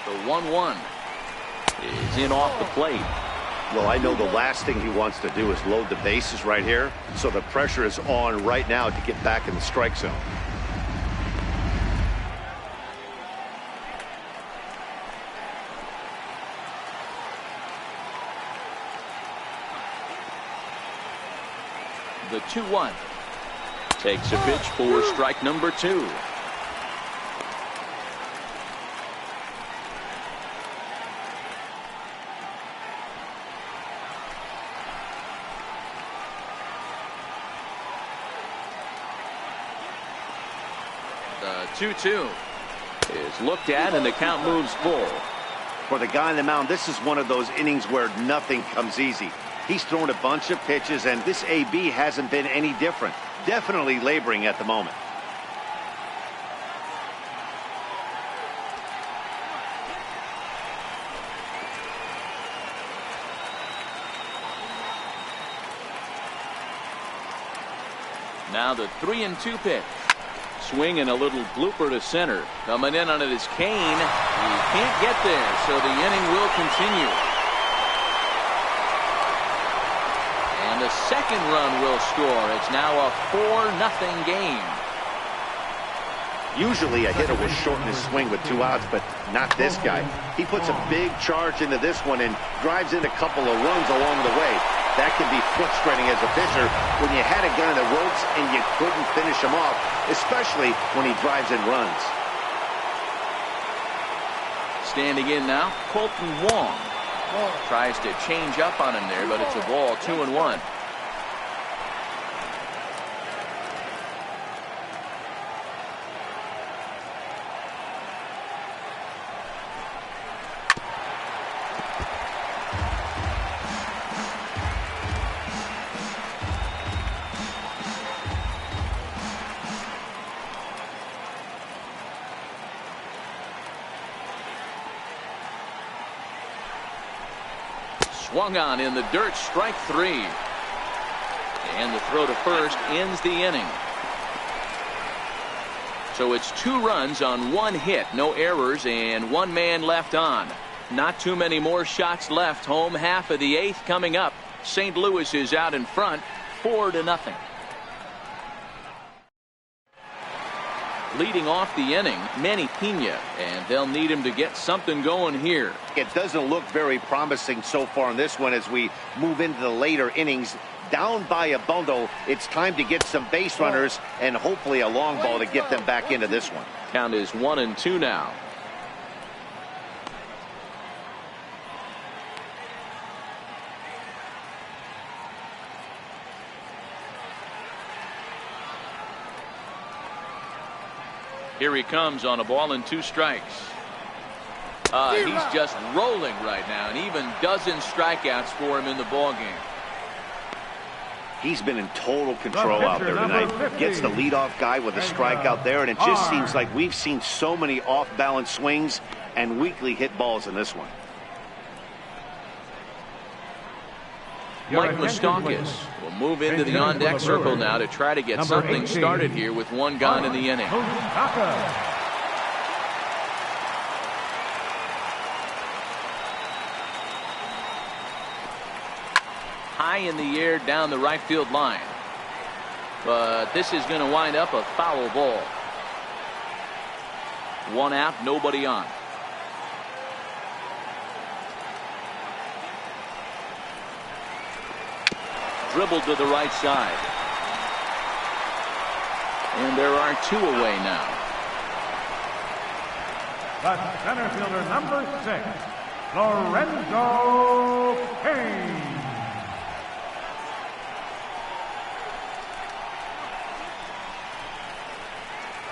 The 1-1 is in off the plate. Well, I know the last thing he wants to do is load the bases right here, so the pressure is on right now to get back in the strike zone. The 2-1 takes a pitch for strike number 2. The 2-2 is looked at, and the count moves full. For the guy on the mound, this is one of those innings where nothing comes easy. He's thrown a bunch of pitches, and this AB hasn't been any different. Definitely laboring at the moment. Now the 3-2 pitch. Swing and a little blooper to center. Coming in on it is Kane. He can't get there, so the inning will continue. And the second run will score. It's now a 4-0 game. Usually a hitter will shorten his swing with 2 outs, but not this guy. He puts a big charge into this one and drives in a couple of runs along the way. That can be frustrating as a pitcher when you had a guy on the ropes and you couldn't finish him off, especially when he drives in runs. Standing in now, Colton Wong. Tries to change up on him there, but it's a ball, 2-1. Swung on in the dirt, strike 3. And the throw to first ends the inning. So it's 2 runs on 1 hit, no errors, and 1 man left on. Not too many more shots left. Home half of the 8th coming up. St. Louis is out in front, 4-0. Leading off the inning, Manny Pena, and they'll need him to get something going here. It doesn't look very promising so far in this one as we move into the later innings. Down by a bundle, it's time to get some base runners and hopefully a long ball to get them back into this one. Count is 1-2 now. Here he comes on a ball and 2 strikes. He's just rolling right now, and even dozen strikeouts for him in the ballgame. He's been in total control out there tonight. Gets the leadoff guy with a strikeout there, and it just seems like we've seen so many off-balance swings and weakly hit balls in this one. Mike Moustakas will move into the on-deck circle now to try to get something started here with 1 gone in the inning. High in the air down the right field line. But this is going to wind up a foul ball. 1 out, nobody on. Dribbled to the right side. And there are 2 away now. The center fielder, number 6, Lorenzo Cain.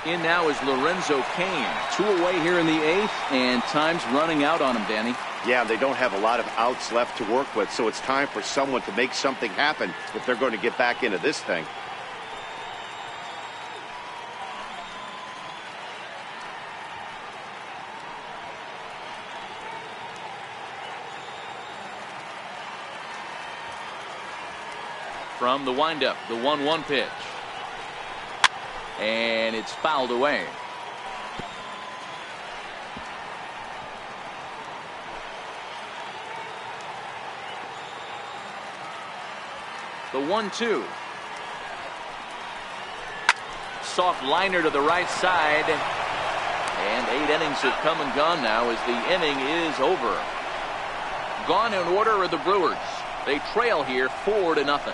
In now is Lorenzo Cain. 2 away here in the 8th, and time's running out on him, Danny. Yeah, they don't have a lot of outs left to work with, so it's time for someone to make something happen if they're going to get back into this thing. From the windup, the 1-1 pitch. And it's fouled away. The 1-2. Soft liner to the right side. And 8 innings have come and gone now as the inning is over. Gone in order are the Brewers. They trail here 4-0.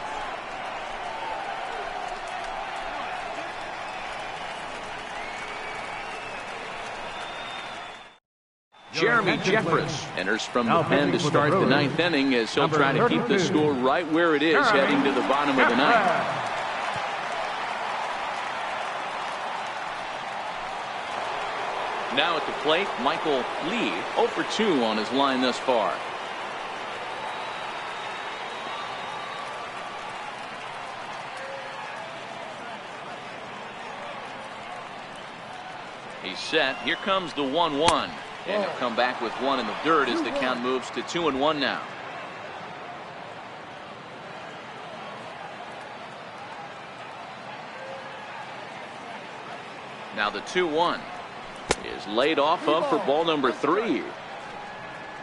Jeremy Jeffress enters from the pen to start the 9th inning as he'll try to keep the score right where it is heading to the bottom of the 9th. Now at the plate, Michael Lee, 0 for 2 on his line thus far. He's set. Here comes the 1-1. And he'll come back with 1 in the dirt as the count moves to 2-1 now. Now the 2-1 is laid off of for ball number 3.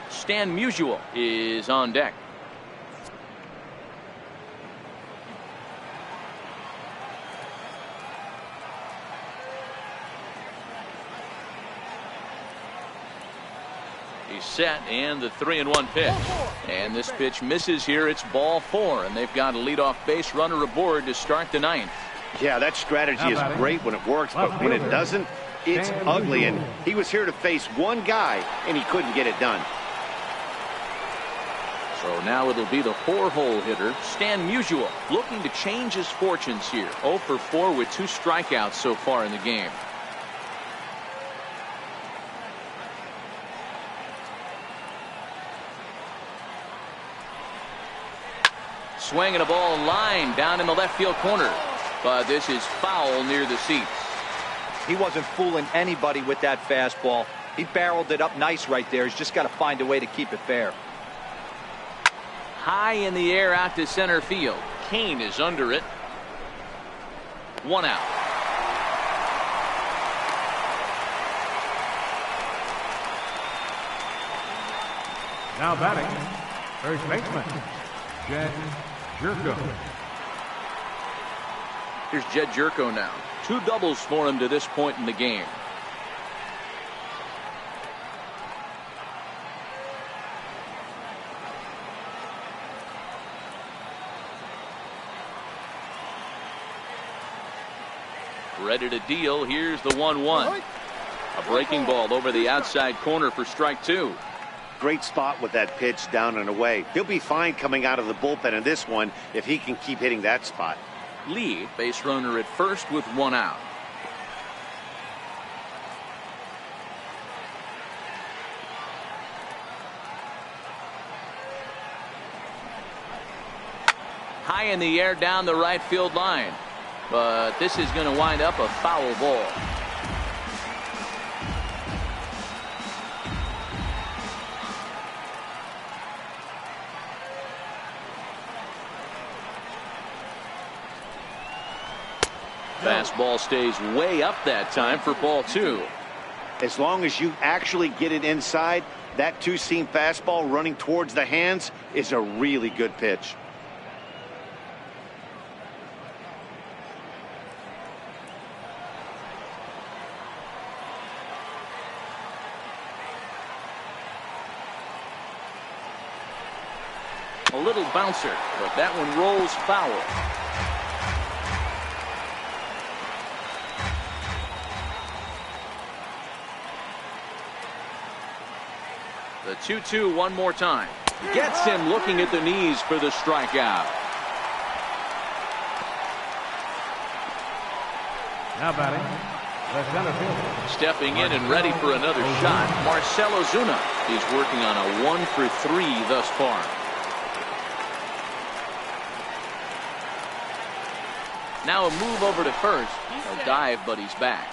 Stan Musial is on deck. He's set, and the 3-1 pitch. And this pitch misses here. It's ball 4, and they've got a leadoff base runner aboard to start the 9th. Yeah, that strategy is great when it works, but when it doesn't, it's ugly. And he was here to face 1 guy, and he couldn't get it done. So now it'll be the 4-hole hitter, Stan Musial, looking to change his fortunes here. 0 for 4 with 2 strikeouts so far in the game. Swinging a ball line down in the left field corner. But this is foul near the seats. He wasn't fooling anybody with that fastball. He barreled it up nice right there. He's just got to find a way to keep it fair. High in the air out to center field. Kane is under it. 1 out. Now batting, first baseman, Jed Jerko. Here's Jed Jerko now. 2 doubles for him to this point in the game. Ready to deal. Here's the 1-1. A breaking ball over the outside corner for strike 2. Great spot with that pitch down and away. He'll be fine coming out of the bullpen in this one if he can keep hitting that spot. Lee, base runner at first with 1 out. High in the air down the right field line. But this is going to wind up a foul ball. Fastball stays way up that time for ball 2. As long as you actually get it inside, that two-seam fastball running towards the hands is a really good pitch. A little bouncer, but that one rolls foul. The 2-2 one more time. Gets him looking at the knees for the strikeout. Now batting, the center fielder. Stepping in and ready for another shot, Marcell Ozuna. He's working on a 1 for 3 thus far. Now a move over to first. He'll dive, but he's back.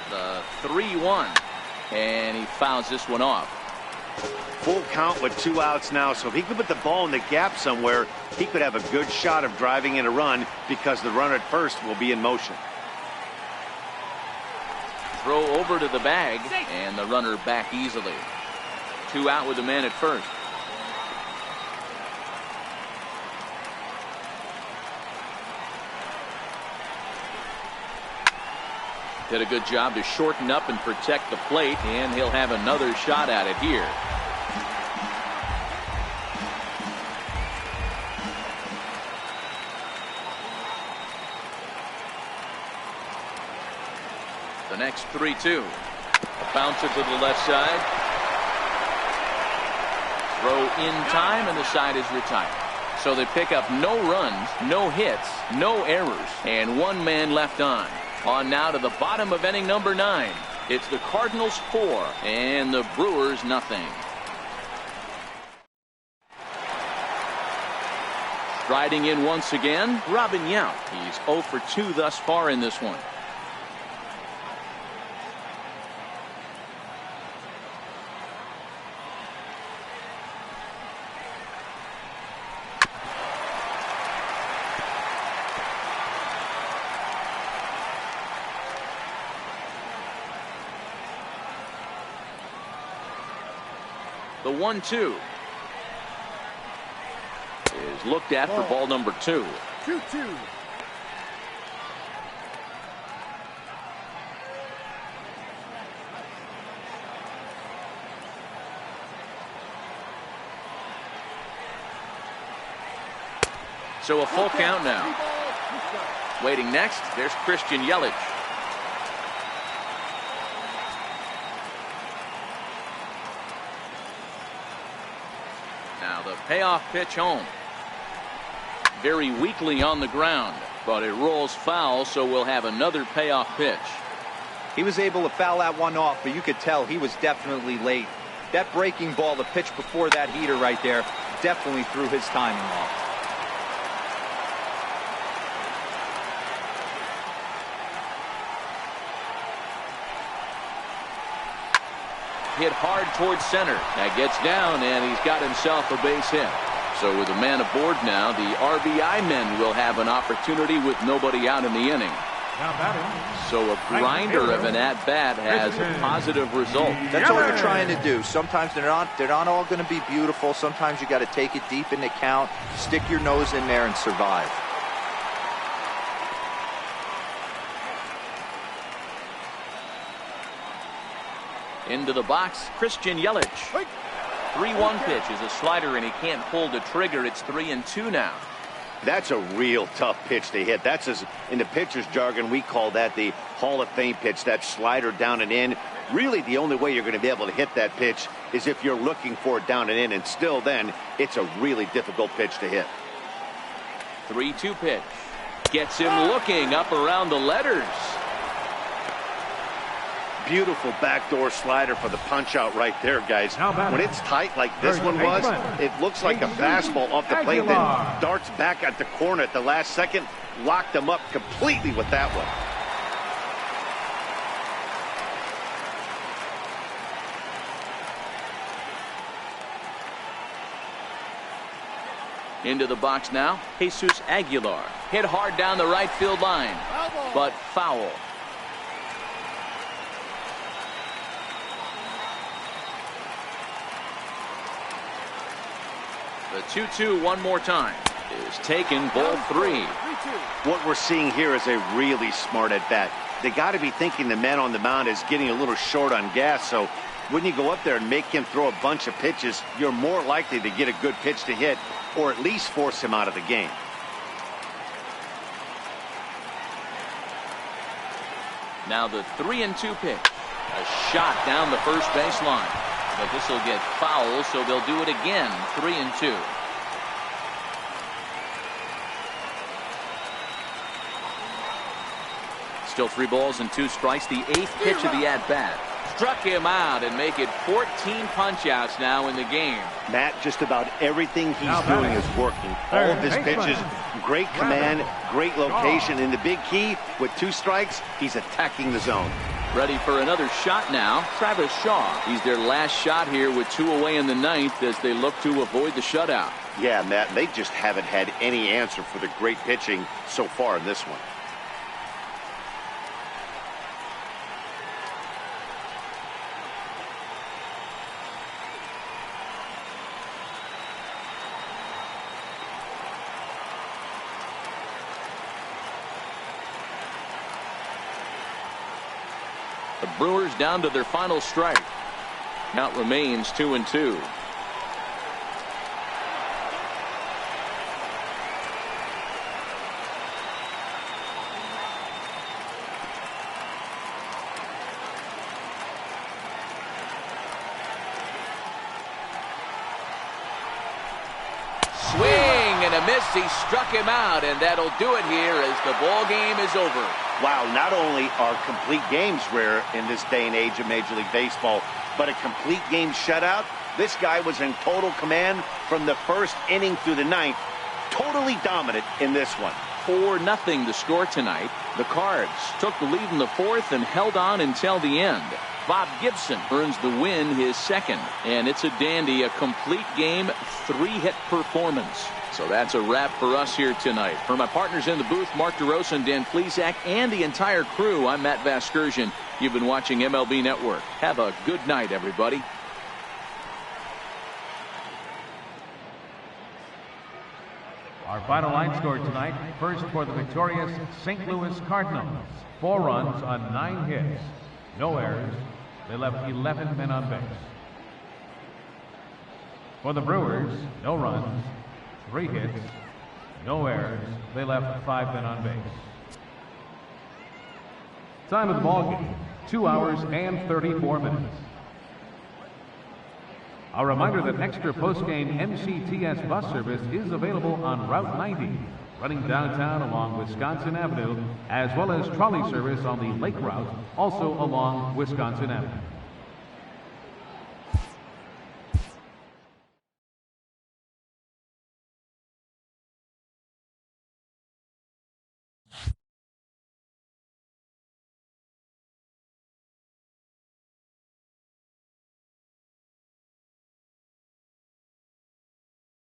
The 3-1, and he fouls this one off. Full count with 2 outs now, so if he could put the ball in the gap somewhere, he could have a good shot of driving in a run because the runner at first will be in motion. Throw over to the bag, and the runner back easily. 2 out with the man at first. Did a good job to shorten up and protect the plate, and he'll have another shot at it here. The next 3-2. A bouncer to the left side. Throw in time, and the side is retired. So they pick up no runs, no hits, no errors, and 1 man left on. On now to the bottom of inning number 9. It's the Cardinals 4 and the Brewers nothing. Striding in once again, Robin Yount. He's 0 for 2 thus far in this one. The 1-2 is looked at for ball number 2. 2-2. So a full count now. Waiting next, there's Christian Yelich. Now the payoff pitch home. Very weakly on the ground, but it rolls foul, so we'll have another payoff pitch. He was able to foul that one off, but you could tell he was definitely late. That breaking ball, the pitch before that heater right there, definitely threw his timing off. hit hard towards center. That gets down, and he's got himself a base hit. So with a man aboard now, the RBI men will have an opportunity with nobody out in the inning. So a grinder of an at-bat has a positive result. That's all you're trying to do. Sometimes they're not all going to be beautiful. Sometimes you got to take it deep into count, stick your nose in there, and survive. Into the box, Christian Yelich. 3-1 pitch is a slider, and he can't pull the trigger. It's 3-2 now. That's a real tough pitch to hit. That's, in the pitcher's jargon, we call that the Hall of Fame pitch, that slider down and in. Really, the only way you're going to be able to hit that pitch is if you're looking for it down and in, and still then, it's a really difficult pitch to hit. 3-2 pitch. Gets him looking up around the letters. Beautiful backdoor slider for the punch out right there, guys. When it's tight like this one was, it looks like a fastball off the plate, then darts back at the corner at the last second. Locked him up completely with that one. Into the box now, Jesus Aguilar. Hit hard down the right field line, but foul. The 2-2 one more time is taken, ball 3. What we're seeing here is a really smart at bat. They got to be thinking the man on the mound is getting a little short on gas, so when you go up there and make him throw a bunch of pitches, you're more likely to get a good pitch to hit or at least force him out of the game. Now the 3-2 pitch. A shot down the first baseline. But this will get foul, so they'll do it again. 3-2. Still 3 balls and 2 strikes. The 8th pitch of the at-bat. Struck him out and make it 14 punch-outs now in the game. Matt, just about everything he's doing is working. All of his pitches, great command, great location. And the big key, with 2 strikes, he's attacking the zone. Ready for another shot now, Travis Shaw. He's their last shot here with 2 away in the 9th as they look to avoid the shutout. Yeah, Matt, they just haven't had any answer for the great pitching so far in this one. The Brewers down to their final strike. Count remains 2-2. Swing and a miss. He struck him out, and that'll do it here as the ball game is over. Wow, not only are complete games rare in this day and age of Major League Baseball, but a complete game shutout. This guy was in total command from the first inning through the 9th. Totally dominant in this one. 4-0 the score tonight. The Cards took the lead in the 4th and held on until the end. Bob Gibson earns the win, his 2nd. And it's a dandy, a complete game, 3-hit performance. So that's a wrap for us here tonight. For my partners in the booth, Mark DeRosa and Dan Plesac, and the entire crew, I'm Matt Vasgersian. You've been watching MLB Network. Have a good night, everybody. Our final line score tonight, first for the victorious St. Louis Cardinals. 4 runs on 9 hits. No errors. They left 11 men on base. For the Brewers, no runs, 3 hits, no errors. They left 5 men on base. Time of the ball game, 2 hours and 34 minutes. A reminder that extra post-game MCTS bus service is available on Route 90, running downtown along Wisconsin Avenue, as well as trolley service on the Lake Route, also along Wisconsin Avenue.